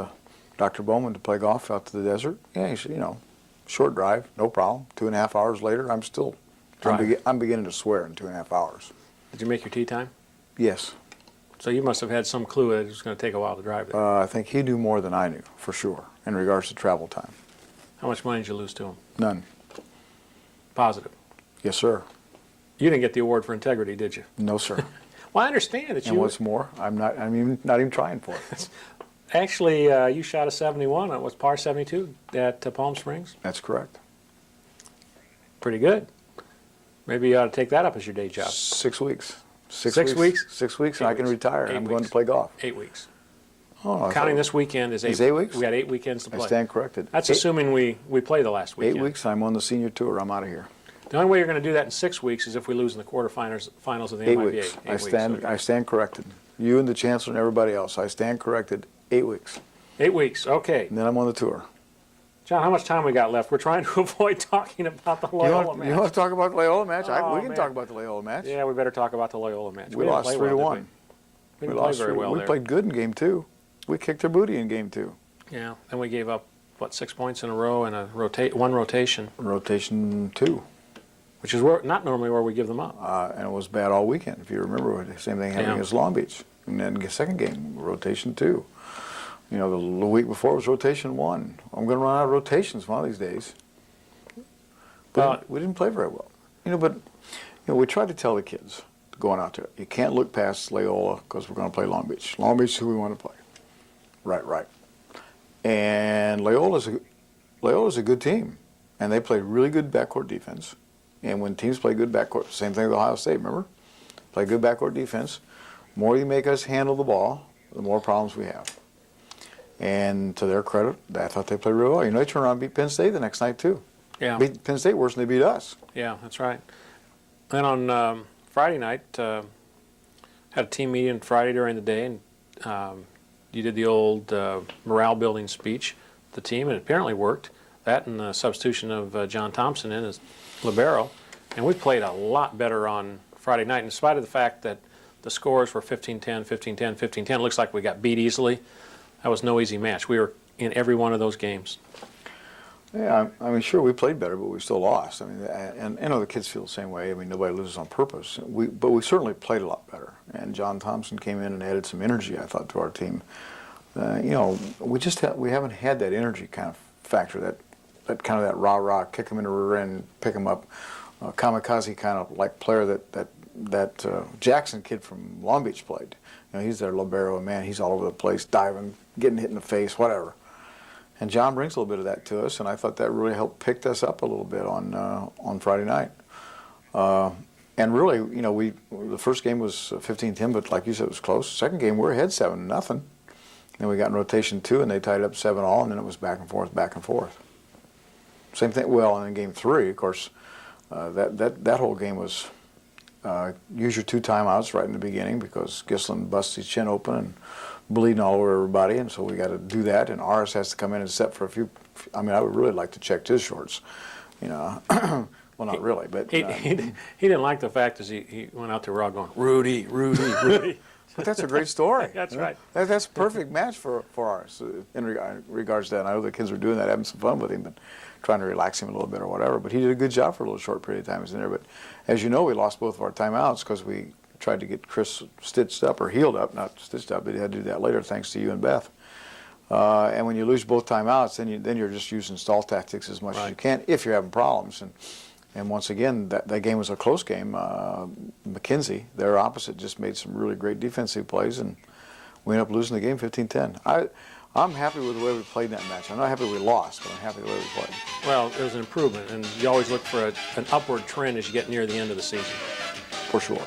[SPEAKER 3] Dr. Bowman to play golf out to the desert, yeah, he said, you know, short drive, no problem. 2.5 hours later, I'm still. I'm beginning to swear in 2.5 hours.
[SPEAKER 1] Did you make your tee time?
[SPEAKER 3] Yes.
[SPEAKER 1] So you must have had some clue that it was going to take a while to drive there.
[SPEAKER 3] I think he knew more than I knew, for sure, in regards to travel time.
[SPEAKER 1] How much money did you lose to him?
[SPEAKER 3] None.
[SPEAKER 1] Positive.
[SPEAKER 3] Yes, sir.
[SPEAKER 1] You didn't get the award for integrity, did you?
[SPEAKER 3] No, sir.
[SPEAKER 1] Well, I understand that
[SPEAKER 3] And what's more, I'm not even trying for it.
[SPEAKER 1] Actually, you shot a 71. It was par 72 at Palm Springs.
[SPEAKER 3] That's correct.
[SPEAKER 1] Pretty good. Maybe you ought to take that up as your day job.
[SPEAKER 3] 6 weeks.
[SPEAKER 1] 6 weeks?
[SPEAKER 3] 6 weeks,
[SPEAKER 1] 8
[SPEAKER 3] and I can
[SPEAKER 1] weeks.
[SPEAKER 3] retire.
[SPEAKER 1] 8
[SPEAKER 3] I'm going
[SPEAKER 1] weeks.
[SPEAKER 3] to play golf.
[SPEAKER 1] 8 weeks.
[SPEAKER 3] Oh, I
[SPEAKER 1] Counting
[SPEAKER 3] thought-
[SPEAKER 1] this weekend is 8
[SPEAKER 3] Is 8 weeks?
[SPEAKER 1] We got 8 weekends to play.
[SPEAKER 3] I stand corrected.
[SPEAKER 1] That's
[SPEAKER 3] 8
[SPEAKER 1] assuming we play the last weekend.
[SPEAKER 3] 8 weeks, I'm on the senior tour. I'm out of here.
[SPEAKER 1] The only way you're going to do that in 6 weeks is if we lose in the quarterfinals of the
[SPEAKER 3] 8
[SPEAKER 1] MIBA.
[SPEAKER 3] weeks.
[SPEAKER 1] 8 weeks.
[SPEAKER 3] I stand corrected. You and the chancellor and everybody else. I stand corrected. 8 weeks.
[SPEAKER 1] 8 weeks, okay.
[SPEAKER 3] And then I'm on the tour.
[SPEAKER 1] John, how much time we got left? We're trying to avoid talking about the Loyola match.
[SPEAKER 3] You want to talk about the Loyola match?
[SPEAKER 1] Oh,
[SPEAKER 3] we can
[SPEAKER 1] man.
[SPEAKER 3] talk about the Loyola match.
[SPEAKER 1] Yeah, we better talk about the Loyola match.
[SPEAKER 3] We
[SPEAKER 1] didn't
[SPEAKER 3] lost
[SPEAKER 1] play
[SPEAKER 3] 3 to
[SPEAKER 1] well,
[SPEAKER 3] 1.
[SPEAKER 1] did we didn't play very well
[SPEAKER 3] We
[SPEAKER 1] there.
[SPEAKER 3] played good in game 2. We kicked their booty in game 2.
[SPEAKER 1] Yeah, and we gave up, 6 points in a row and one rotation,
[SPEAKER 3] Rotation 2.
[SPEAKER 1] which is not normally where we give them up.
[SPEAKER 3] And it was bad all weekend. If you remember, the same thing happened
[SPEAKER 1] Yeah.
[SPEAKER 3] against Long Beach. And then the second game, rotation 2. You know, the week before was rotation 1. I'm going to run out of rotations one of these days. But we didn't play very well. But we tried to tell the kids going out there, you can't look past Loyola because we're going to play Long Beach. Long Beach is who we want to play. Right. And Loyola's a good team. And they play really good backcourt defense. And when teams play good backcourt, same thing with Ohio State, remember? Play good backcourt defense. The more you make us handle the ball, the more problems we have. And to their credit, I thought they played really well. They turned around and beat Penn State the next night, too.
[SPEAKER 1] Yeah.
[SPEAKER 3] Beat Penn State worse than they beat us.
[SPEAKER 1] Yeah, that's right. Then on Friday night, had a team meeting Friday during the day, and you did the old morale-building speech to the team, and it apparently worked. That and the substitution of John Thompson in as libero. And we played a lot better on Friday night, in spite of the fact that the scores were 15-10, 15-10, 15-10. It looks like we got beat easily. That was no easy match. We were in every one of those games.
[SPEAKER 3] Yeah, I mean, sure, we played better, but we still lost. I mean, and I know the kids feel the same way. I mean, nobody loses on purpose. But we certainly played a lot better. And John Thompson came in and added some energy, I thought, to our team. You know, we haven't had that energy kind of factor, that kind of that rah-rah, kick him in the rear end, pick him up, kamikaze kind of like player that Jackson kid from Long Beach played. You know, he's their libero, and man, he's all over the place, diving, getting hit in the face, whatever. And John brings a little bit of that to us, and I thought that really helped pick us up a little bit on Friday night. And really, you know, the first game was 15-10, but like you said, it was close. Second game, we were ahead 7-0. Then we got in rotation 2, and they tied up 7-all, and then it was back and forth, back and forth. Same thing. Well, and in game 3, of course, that whole game was use your 2 timeouts right in the beginning because Gislin busts his chin open and bleeding all over everybody, and so we got to do that. And Aris has to come in and set for a few. I mean, I would really like to check his shorts, you know. Well, not really, but
[SPEAKER 1] he didn't like the fact that he went out to Raw going, Rudy, Rudy, Rudy.
[SPEAKER 3] But that's a great story.
[SPEAKER 1] That's right.
[SPEAKER 3] That's a perfect match for Aris in regards to that. And I know the kids were doing that, having some fun with him, but trying to relax him a little bit or whatever. But he did a good job for a little short period of time he was in there. But as you know, we lost both of our timeouts because we tried to get Chris stitched up or healed up, not stitched up, but he had to do that later thanks to you and Beth. And when you lose both timeouts, then you're just using stall tactics as much as you can if you're having problems. And once again, that game was a close game. McKenzie, their opposite, just made some really great defensive plays, and we ended up losing the game 15-10. I'm happy with the way we played in that match. I'm not happy we lost, but I'm happy with the way we played.
[SPEAKER 1] Well, it was an improvement, and you always look for an upward trend as you get near the end of the season.
[SPEAKER 3] For sure.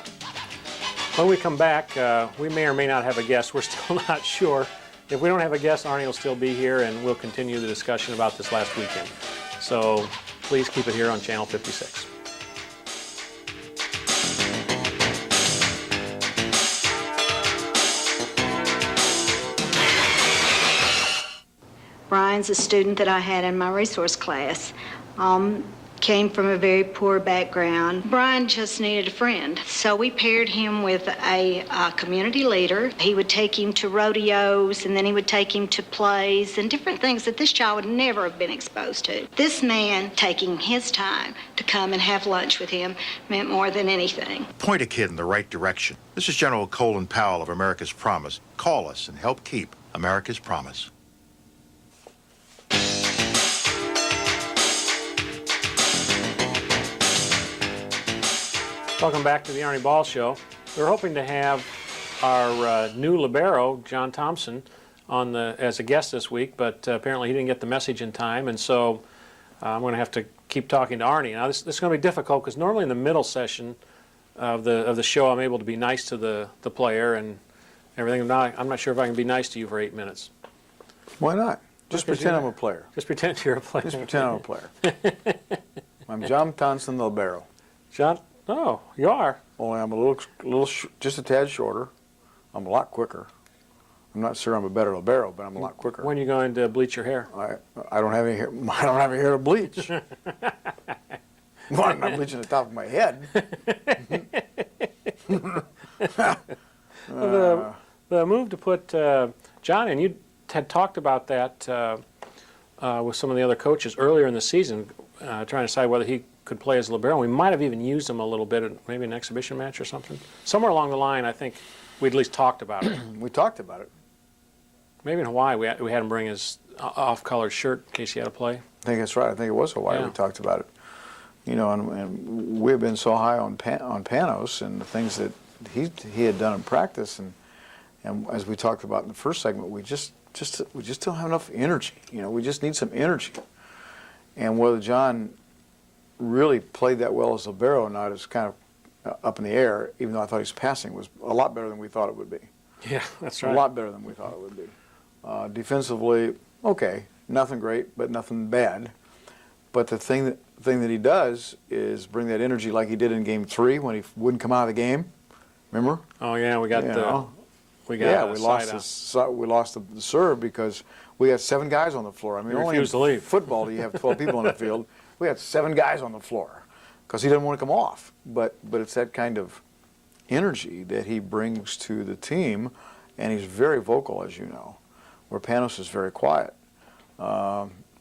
[SPEAKER 1] When we come back, we may or may not have a guest. We're still not sure. If we don't have a guest, Arnie will still be here, and we'll continue the discussion about this last weekend. So please keep it here on Channel 56.
[SPEAKER 9] Brian's a student that I had in my resource class. Came from a very poor background. Brian just needed a friend, so we paired him with a community leader. He would take him to rodeos, and then he would take him to plays and different things that this child would never have been exposed to. This man taking his time to come and have lunch with him meant more than anything.
[SPEAKER 10] Point a kid in the right direction. This is General Colin Powell of America's Promise. Call us and help keep America's Promise.
[SPEAKER 1] Welcome back to the Arnie Ball Show. We're hoping to have our new libero, John Thompson, on as a guest this week, but apparently he didn't get the message in time, and so I'm going to have to keep talking to Arnie. Now, this is going to be difficult because normally in the middle session of the show, I'm able to be nice to the player and everything. I'm not sure if I can be nice to you for 8 minutes.
[SPEAKER 3] Why not? Just pretend I'm a player.
[SPEAKER 1] Just pretend you're a player.
[SPEAKER 3] Just pretend I'm a player. I'm John Thompson, the libero.
[SPEAKER 1] John? Oh, you are.
[SPEAKER 3] Only I'm just a tad shorter. I'm a lot quicker. I'm not sure I'm a better libero, but I'm a lot quicker.
[SPEAKER 1] When are you going to bleach your hair?
[SPEAKER 3] I don't have any hair. I don't have any hair to bleach. Well, I'm not bleaching the top of my head.
[SPEAKER 1] The move to put John in, you had talked about that with some of the other coaches earlier in the season, trying to decide whether he could play as a libero. We might have even used him a little bit at maybe an exhibition match or something. Somewhere along the line, I think we at least talked about it.
[SPEAKER 3] We talked about it.
[SPEAKER 1] Maybe in Hawaii, we had him bring his off-colored shirt in case he had to play.
[SPEAKER 3] I think that's right. I think it was Hawaii we talked about it. You know, and we've been so high on Panos and the things that he had done in practice, and as we talked about in the first segment, we just don't have enough energy. You know, we just need some energy. And whether John really played that well as libero or not is kind of up in the air, even though I thought his passing was a lot better than we thought it would be.
[SPEAKER 1] Yeah, that's right.
[SPEAKER 3] A lot better than we thought it would be. Defensively, okay, nothing great, but nothing bad. But the thing that he does is bring that energy like he did in Game 3 when he wouldn't come out of the game. Remember?
[SPEAKER 1] Oh yeah, we
[SPEAKER 3] lost the serve because we had 7 guys on the floor. I mean, only in football do you have 12 people on the field. We had 7 guys on the floor because he didn't want to come off. But it's that kind of energy that he brings to the team, and he's very vocal, as you know, where Panos is very quiet.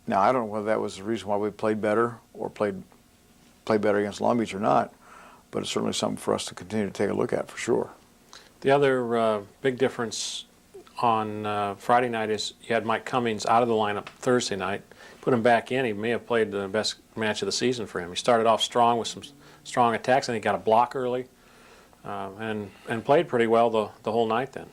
[SPEAKER 3] Now, I don't know whether that was the reason why we played better or played better against Long Beach or not, but it's certainly something for us to continue to take a look at for sure.
[SPEAKER 1] The other big difference on Friday night is you had Mike Cummings out of the lineup Thursday night. Put him back in, he may have played the best match of the season for him. He started off strong with some strong attacks, and he got a block early, and played pretty well the whole night then.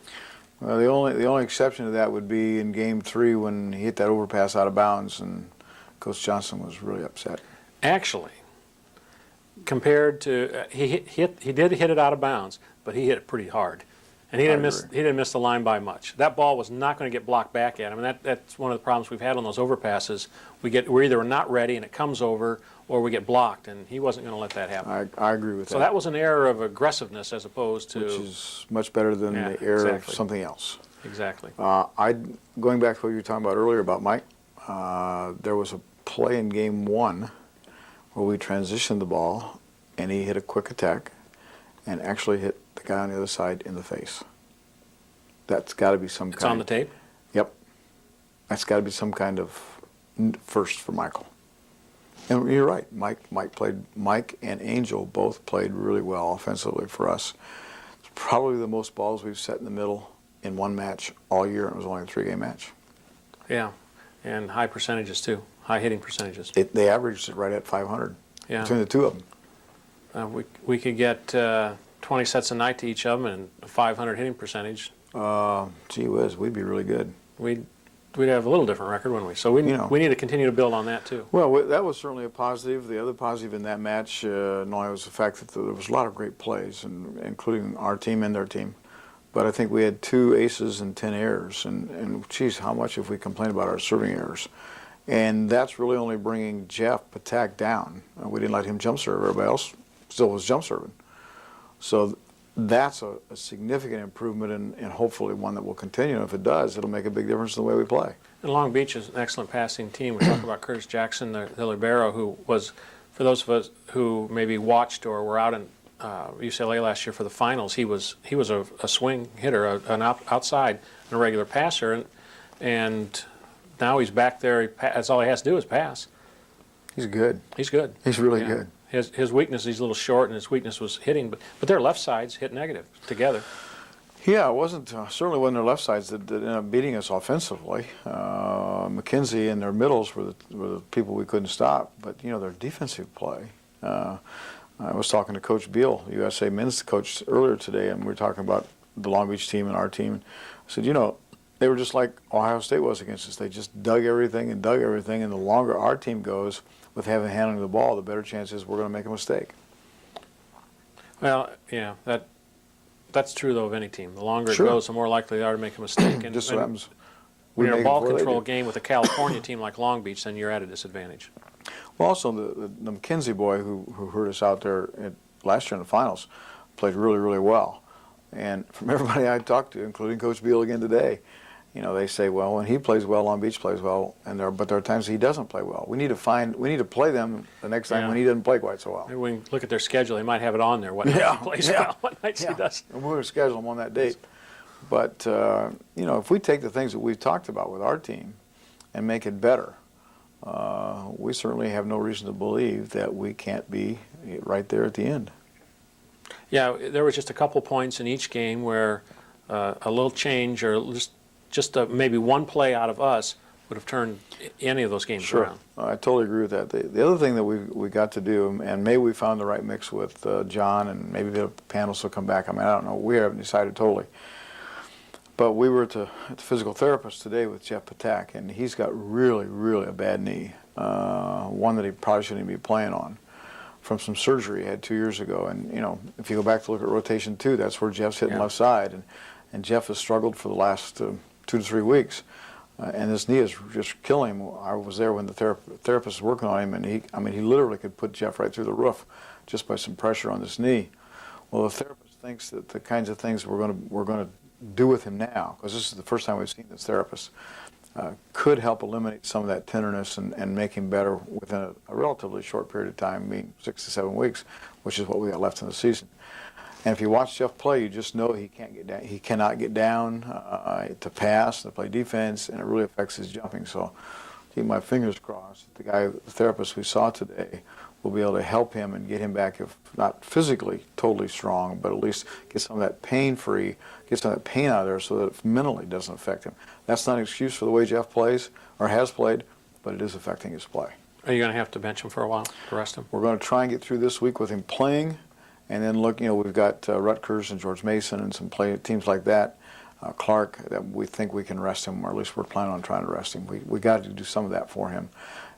[SPEAKER 3] Well, the only exception to that would be in Game 3 when he hit that overpass out of bounds, and Coach Johnson was really upset.
[SPEAKER 1] Actually, compared to he did hit it out of bounds, but he hit it pretty hard, and he didn't miss the line by much. That ball was not going to get blocked back at him, and that's one of the problems we've had on those overpasses. We're either not ready and it comes over, or we get blocked, and he wasn't going to let that happen.
[SPEAKER 3] I agree with that.
[SPEAKER 1] So that was an error of aggressiveness as opposed to,
[SPEAKER 3] which is much better than the error of something else.
[SPEAKER 1] Exactly.
[SPEAKER 3] Going back to what you were talking about earlier about Mike, there was a play in Game 1 where we transitioned the ball, and he hit a quick attack and actually hit the guy on the other side in the face. That's got to be some
[SPEAKER 1] It's on the tape?
[SPEAKER 3] Yep. That's got to be some kind of first for Michael. And you're right. Mike and Angel both played really well offensively for us. It's probably the most balls we've set in the middle in one match all year, and it was only a 3-game match.
[SPEAKER 1] Yeah, and high percentages too, high hitting percentages.
[SPEAKER 3] They averaged it right at 500 between the two of them.
[SPEAKER 1] We could get 20 sets a night to each of them and a 500 hitting percentage.
[SPEAKER 3] Gee whiz, we'd be really good.
[SPEAKER 1] We'd have a little different record, wouldn't we? So we need to continue to build on that too.
[SPEAKER 3] Well, that was certainly a positive. The other positive in that match, not only was the fact that there was a lot of great plays, including our team and their team, but I think we had 2 aces and 10 errors. And geez, how much have we complained about our serving errors? And that's really only bringing Jeff Patak down. We didn't let him jump serve. Everybody else still was jump serving. So that's a significant improvement and hopefully one that will continue. And if it does, it'll make a big difference in the way we play.
[SPEAKER 1] And Long Beach is an excellent passing team. We talk about Curtis Jackson, the libero, who was, for those of us who maybe watched or were out in UCLA last year for the finals, he was a swing hitter, an outside, and a regular passer, and now he's back there. That's all he has to do is pass.
[SPEAKER 3] He's good.
[SPEAKER 1] He's good.
[SPEAKER 3] He's really good.
[SPEAKER 1] His weakness, he's a little short, and his weakness was hitting, but their left sides hit negative together.
[SPEAKER 3] Yeah, it wasn't certainly wasn't their left sides that ended up beating us offensively. McKenzie and their middles were the people we couldn't stop, but their defensive play. I was talking to Coach Beal, USA men's coach, earlier today, and we were talking about the Long Beach team and our team. I said, they were just like Ohio State was against us. They just dug everything, and the longer our team goes with handling the ball, the better chances we're going to make a mistake.
[SPEAKER 1] Well, yeah, that's true, though, of any team. The longer it goes, the more likely they are to make a mistake. And
[SPEAKER 3] just what happens.
[SPEAKER 1] When you're in a ball control game with a California team like Long Beach, then you're at a disadvantage.
[SPEAKER 3] Well, also, the McKenzie boy who hurt us out there last year in the finals played really, really well. And from everybody I talked to, including Coach Beal again today, they say, well, when he plays well, Long Beach plays well, but there are times he doesn't play well. We need to play them the next time when he doesn't play quite so well.
[SPEAKER 1] Maybe we can look at their schedule. They might have it on there. What nights he plays well, what nights he does.
[SPEAKER 3] And we're going to schedule him on that date. But, if we take the things that we've talked about with our team and make it better, we certainly have no reason to believe that we can't be right there at the end.
[SPEAKER 1] Yeah, there was just a couple points in each game where a little change or just maybe one play out of us would have turned any of those games around.
[SPEAKER 3] I totally agree with that. The other thing that we got to do, and maybe we found the right mix with John, and maybe the panels will come back. I don't know. We haven't decided totally. But we were at the physical therapist today with Jeff Patak, and he's got really, really a bad knee, one that he probably shouldn't be playing on, from some surgery he had 2 years ago. And, if you go back to look at rotation 2, that's where Jeff's hitting left side. And Jeff has struggled for the last 2 to 3 weeks. And this knee is just killing him. I was there when the therapist was working on him, and he literally could put Jeff right through the roof just by some pressure on this knee. Well, the therapist thinks that the kinds of things we're going to do with him now, because this is the first time we've seen this therapist, could help eliminate some of that tenderness and make him better within a relatively short period of time, 6 to 7 weeks, which is what we got left in the season. And if you watch Jeff play, you just know he can't get down. He cannot get down to pass, to play defense, and it really affects his jumping. So, keep my fingers crossed that the therapist we saw today, will be able to help him and get him back, if not physically totally strong, but at least get some of that pain-free, get some of that pain out of there so that it mentally doesn't affect him. That's not an excuse for the way Jeff plays or has played, but it is affecting his play.
[SPEAKER 1] Are you going to have to bench him for a while to rest him?
[SPEAKER 3] We're going to try and get through this week with him playing, and then look, we've got Rutgers and George Mason and some teams like that, Clark, that we think we can rest him, or at least we're planning on trying to rest him. We got to do some of that for him.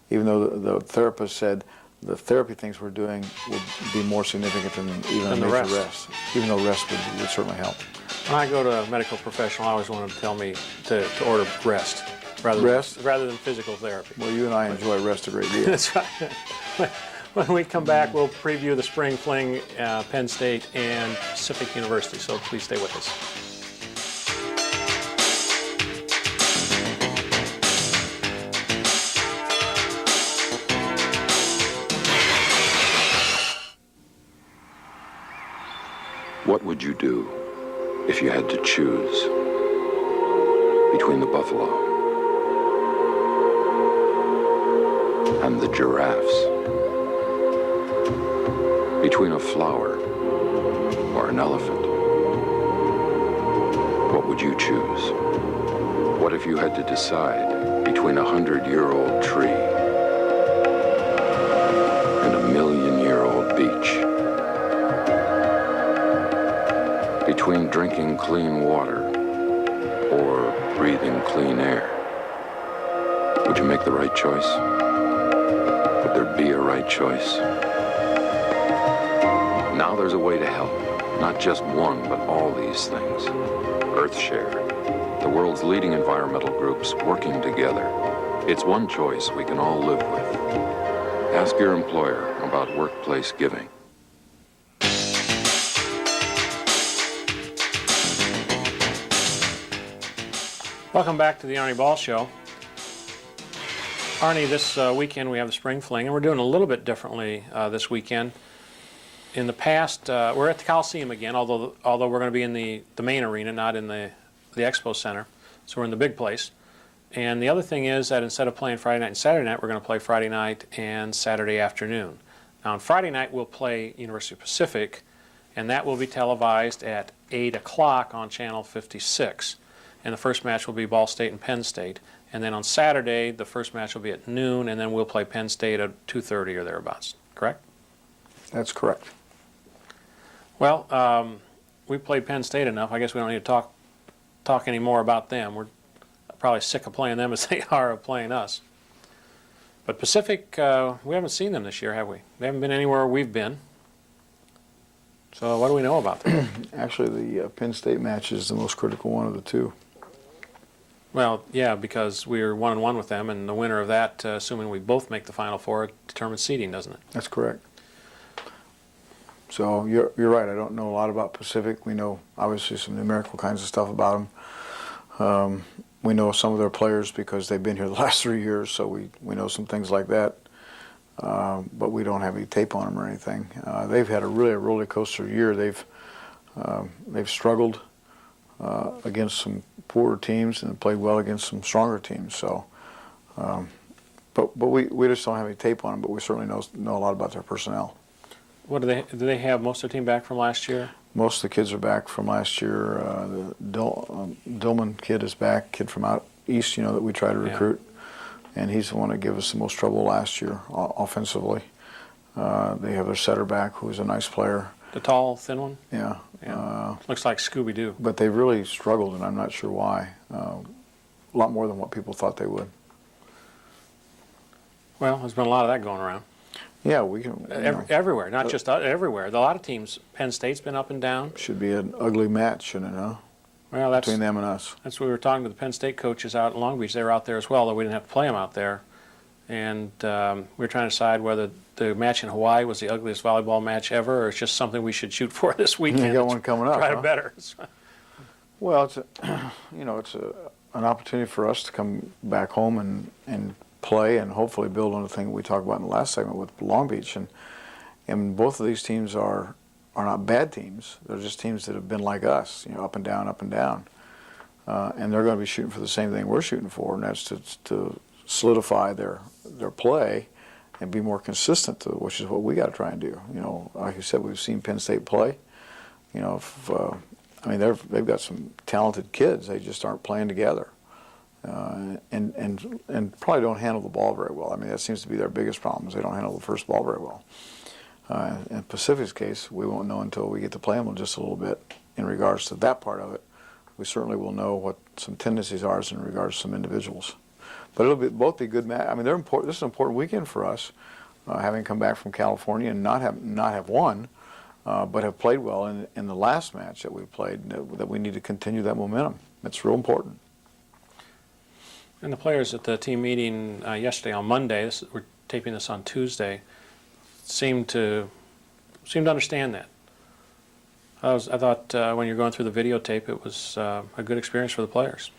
[SPEAKER 3] Even though the therapist said the therapy things we're doing would be more significant than even a major rest. Even though rest would certainly help.
[SPEAKER 1] When I go to a medical professional, I always want them to tell me to order rest rather than physical therapy.
[SPEAKER 3] Well, you and I enjoy rest a great deal.
[SPEAKER 1] That's right. When we come back, we'll preview the spring fling, Penn State and Pacific University, so please stay with us.
[SPEAKER 11] What would you do if you had to choose between the buffalo and the giraffes? Between a flower or an elephant? What would you choose? What if you had to decide between a 100-year-old tree and a 1,000,000-year-old beach? Between drinking clean water or breathing clean air? Would you make the right choice? Would there be a right choice? Now there's a way to help. Not just one, but all these things. EarthShare, the world's leading environmental groups working together. It's one choice we can all live with. Ask your employer about workplace giving.
[SPEAKER 1] Welcome back to the Arnie Ball Show. Arnie, this weekend we have the spring fling, and we're doing a little bit differently this weekend. In the past, we're at the Coliseum again, although we're going to be in the main arena, not in the Expo Center. So we're in the big place. And the other thing is that instead of playing Friday night and Saturday night, we're going to play Friday night and Saturday afternoon. Now on Friday night, we'll play University of Pacific, and that will be televised at 8 o'clock on Channel 56. And the first match will be Ball State and Penn State. And then on Saturday, the first match will be at noon, and then we'll play Penn State at 2:30 or thereabouts. Correct?
[SPEAKER 3] That's correct.
[SPEAKER 1] Well, we played Penn State enough. I guess we don't need to talk any more about them. We're probably sick of playing them as they are of playing us. But Pacific, we haven't seen them this year, have we? They haven't been anywhere we've been. So what do we know about them?
[SPEAKER 3] Actually, the Penn State match is the most critical one of the two.
[SPEAKER 1] Well, yeah, because we're 1-1 with them, and the winner of that, assuming we both make the Final Four, determines seeding, doesn't it?
[SPEAKER 3] That's correct. So you're right. I don't know a lot about Pacific. We know obviously some numerical kinds of stuff about them. We know some of their players because they've been here the last 3 years, so we know some things like that. But we don't have any tape on them or anything. They've had a really roller coaster year. They've struggled against some poorer teams and played well against some stronger teams. So, but we just don't have any tape on them. But we certainly know a lot about their personnel.
[SPEAKER 1] What do they have most of the team back from last year?
[SPEAKER 3] Most of the kids are back from last year. The Dillman kid is back, kid from out east, that we try to recruit. Yeah. And he's the one that gave us the most trouble last year offensively. They have their setter back, who's a nice player.
[SPEAKER 1] The tall, thin one?
[SPEAKER 3] Yeah.
[SPEAKER 1] Looks like Scooby-Doo.
[SPEAKER 3] But they've really struggled, and I'm not sure why. A lot more than what people thought they would.
[SPEAKER 1] Well, there's been a lot of that going around.
[SPEAKER 3] Yeah, we can.
[SPEAKER 1] Everywhere, not just everywhere. A lot of teams, Penn State's been up and down.
[SPEAKER 3] Should be an ugly match, shouldn't it, huh?
[SPEAKER 1] Well, that's
[SPEAKER 3] between them and us.
[SPEAKER 1] That's what we were talking to the Penn State coaches out in Long Beach. They were out there as well, though we didn't have to play them out there. And we were trying to decide whether the match in Hawaii was the ugliest volleyball match ever, or it's just something we should shoot for this weekend.
[SPEAKER 3] You got one coming up.
[SPEAKER 1] Try to better.
[SPEAKER 3] Well, it's an opportunity for us to come back home and play and hopefully build on the thing we talked about in the last segment with Long Beach. And both of these teams are not bad teams. They're just teams that have been like us, up and down, up and down. And they're going to be shooting for the same thing we're shooting for, and that's to solidify their play and be more consistent, which is what we got to try and do. Like you said, we've seen Penn State play. I mean, they've got some talented kids. They just aren't playing together, and probably don't handle the ball very well. I mean, that seems to be their biggest problem, is they don't handle the first ball very well. In Pacific's case, we won't know until we get to play them just a little bit in regards to that part of it. We certainly will know what some tendencies are in regards to some individuals. But it'll both be good match. I mean, they're important. This is an important weekend for us, having come back from California and not have won, but have played well in the last match that we played. That we need to continue that momentum. It's real important.
[SPEAKER 1] And the players at the team meeting yesterday on Monday, we're taping this on Tuesday, seemed to understand that. I thought when you're going through the videotape, it was a good experience for the players.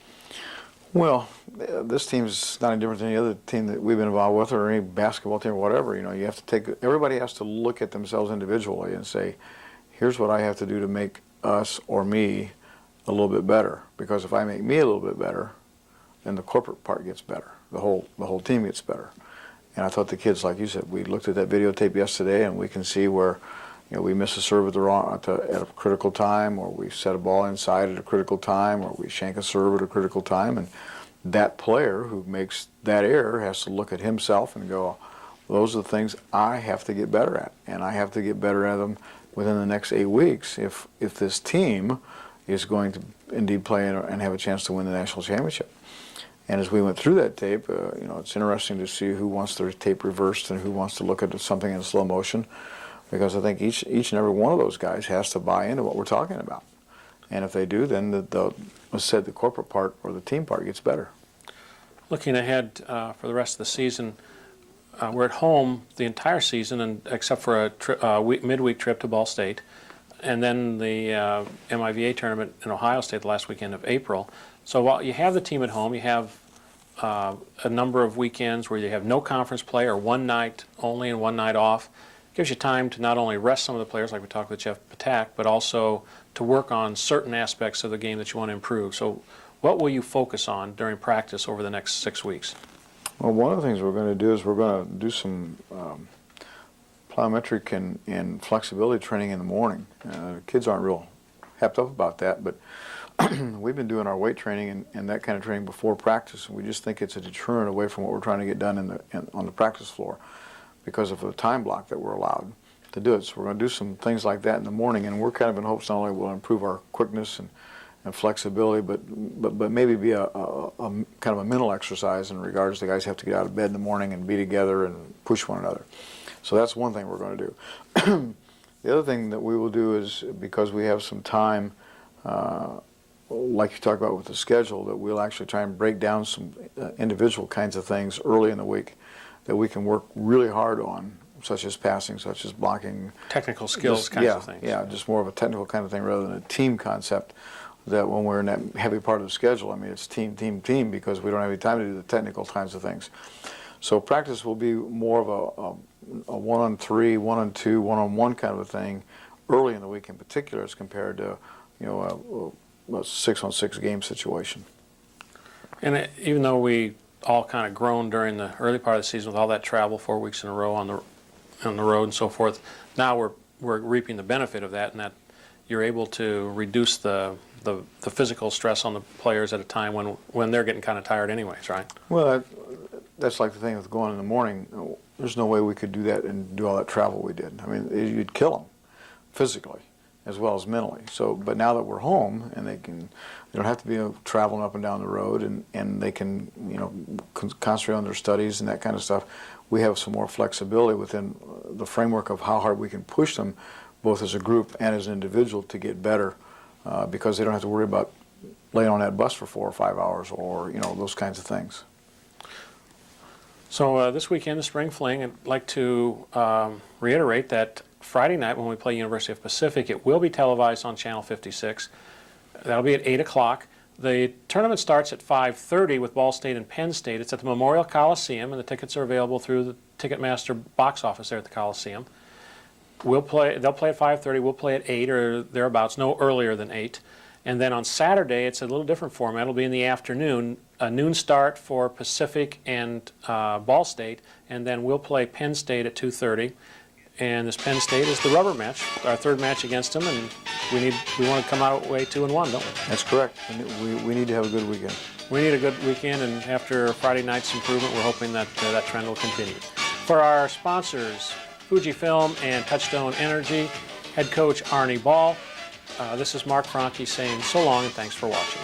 [SPEAKER 3] Well, this team's not any different than any other team that we've been involved with, or any basketball team or whatever. You have to everybody has to look at themselves individually and say, here's what I have to do to make us or me a little bit better. Because if I make me a little bit better, then the corporate part gets better. The whole team gets better. And I thought the kids, like you said, we looked at that videotape yesterday, and we can see where we miss a serve at a critical time, or we set a ball inside at a critical time, or we shank a serve at a critical time, and that player who makes that error has to look at himself and go, those are the things I have to get better at, and I have to get better at them within the next 8 weeks if this team is going to indeed play and have a chance to win the national championship. And as we went through that tape, it's interesting to see who wants their tape reversed and who wants to look at something in slow motion, because I think each and every one of those guys has to buy into what we're talking about. And if they do, then the corporate part or the team part gets better.
[SPEAKER 1] Looking ahead for the rest of the season, we're at home the entire season, and except for a midweek trip to Ball State, and then the MIVA tournament in Ohio State the last weekend of April. So while you have the team at home, you have a number of weekends where you have no conference play or one night only and one night off. It gives you time to not only rest some of the players, like we talked with Jeff Patak, but also to work on certain aspects of the game that you want to improve. So what will you focus on during practice over the next 6 weeks?
[SPEAKER 3] Well, one of the things we're going to do is we're going to do some plyometric and flexibility training in the morning. Kids aren't real hepped up about that, but we've been doing our weight training and that kind of training before practice, and we just think it's a deterrent away from what we're trying to get done on the practice floor because of the time block that we're allowed to do it. So we're going to do some things like that in the morning, and we're kind of in hopes not only will improve our quickness and flexibility, but maybe be a kind of a mental exercise in regards to the guys have to get out of bed in the morning and be together and push one another. So that's one thing we're going to do. The other thing that we will do is, because we have some time, like you talked about with the schedule, that we'll actually try and break down some individual kinds of things early in the week that we can work really hard on, such as passing, such as blocking.
[SPEAKER 1] Technical skills kinds of things.
[SPEAKER 3] Yeah, just more of a technical kind of thing rather than a team concept, that when we're in that heavy part of the schedule, I mean, it's team, because we don't have any time to do the technical kinds of things. So practice will be more of a 1-on-3, 1-on-2, 1-on-1 kind of a thing early in the week in particular, as compared to a 6-on-6 game situation.
[SPEAKER 1] And even though we all kind of groaned during the early part of the season with all that travel, 4 weeks in a row on the road and so forth, now we're reaping the benefit of that, and that you're able to reduce the physical stress on the players at a time when they're getting kind of tired anyways, right?
[SPEAKER 3] Well, that's like the thing with going in the morning. There's no way we could do that and do all that travel we did. I mean, you'd kill them physically as well as mentally. So, but now that we're home and they don't have to be traveling up and down the road, and they can concentrate on their studies and that kind of stuff, we have some more flexibility within the framework of how hard we can push them, both as a group and as an individual, to get better, because they don't have to worry about laying on that bus for 4 or 5 hours, or those kinds of things.
[SPEAKER 1] So this weekend, the Spring Fling, I'd like to reiterate that Friday night when we play University of Pacific, it will be televised on Channel 56. That'll be at 8 o'clock. The tournament starts at 5:30 with Ball State and Penn State. It's at the Memorial Coliseum, and the tickets are available through the Ticketmaster box office there at the Coliseum. They'll play at 5:30. We'll play at 8 or thereabouts, no earlier than 8. And then on Saturday, it's a little different format. It'll be in the afternoon, a noon start for Pacific and Ball State, and then we'll play Penn State at 2:30. And this Penn State is the rubber match, our third match against them, and we want to come out away 2-1, don't we?
[SPEAKER 3] That's correct. We need to have a good weekend.
[SPEAKER 1] We need a good weekend, and after Friday night's improvement, we're hoping that that trend will continue. For our sponsors, Fujifilm and Touchstone Energy, head coach Arnie Ball, this is Mark Franke saying so long and thanks for watching.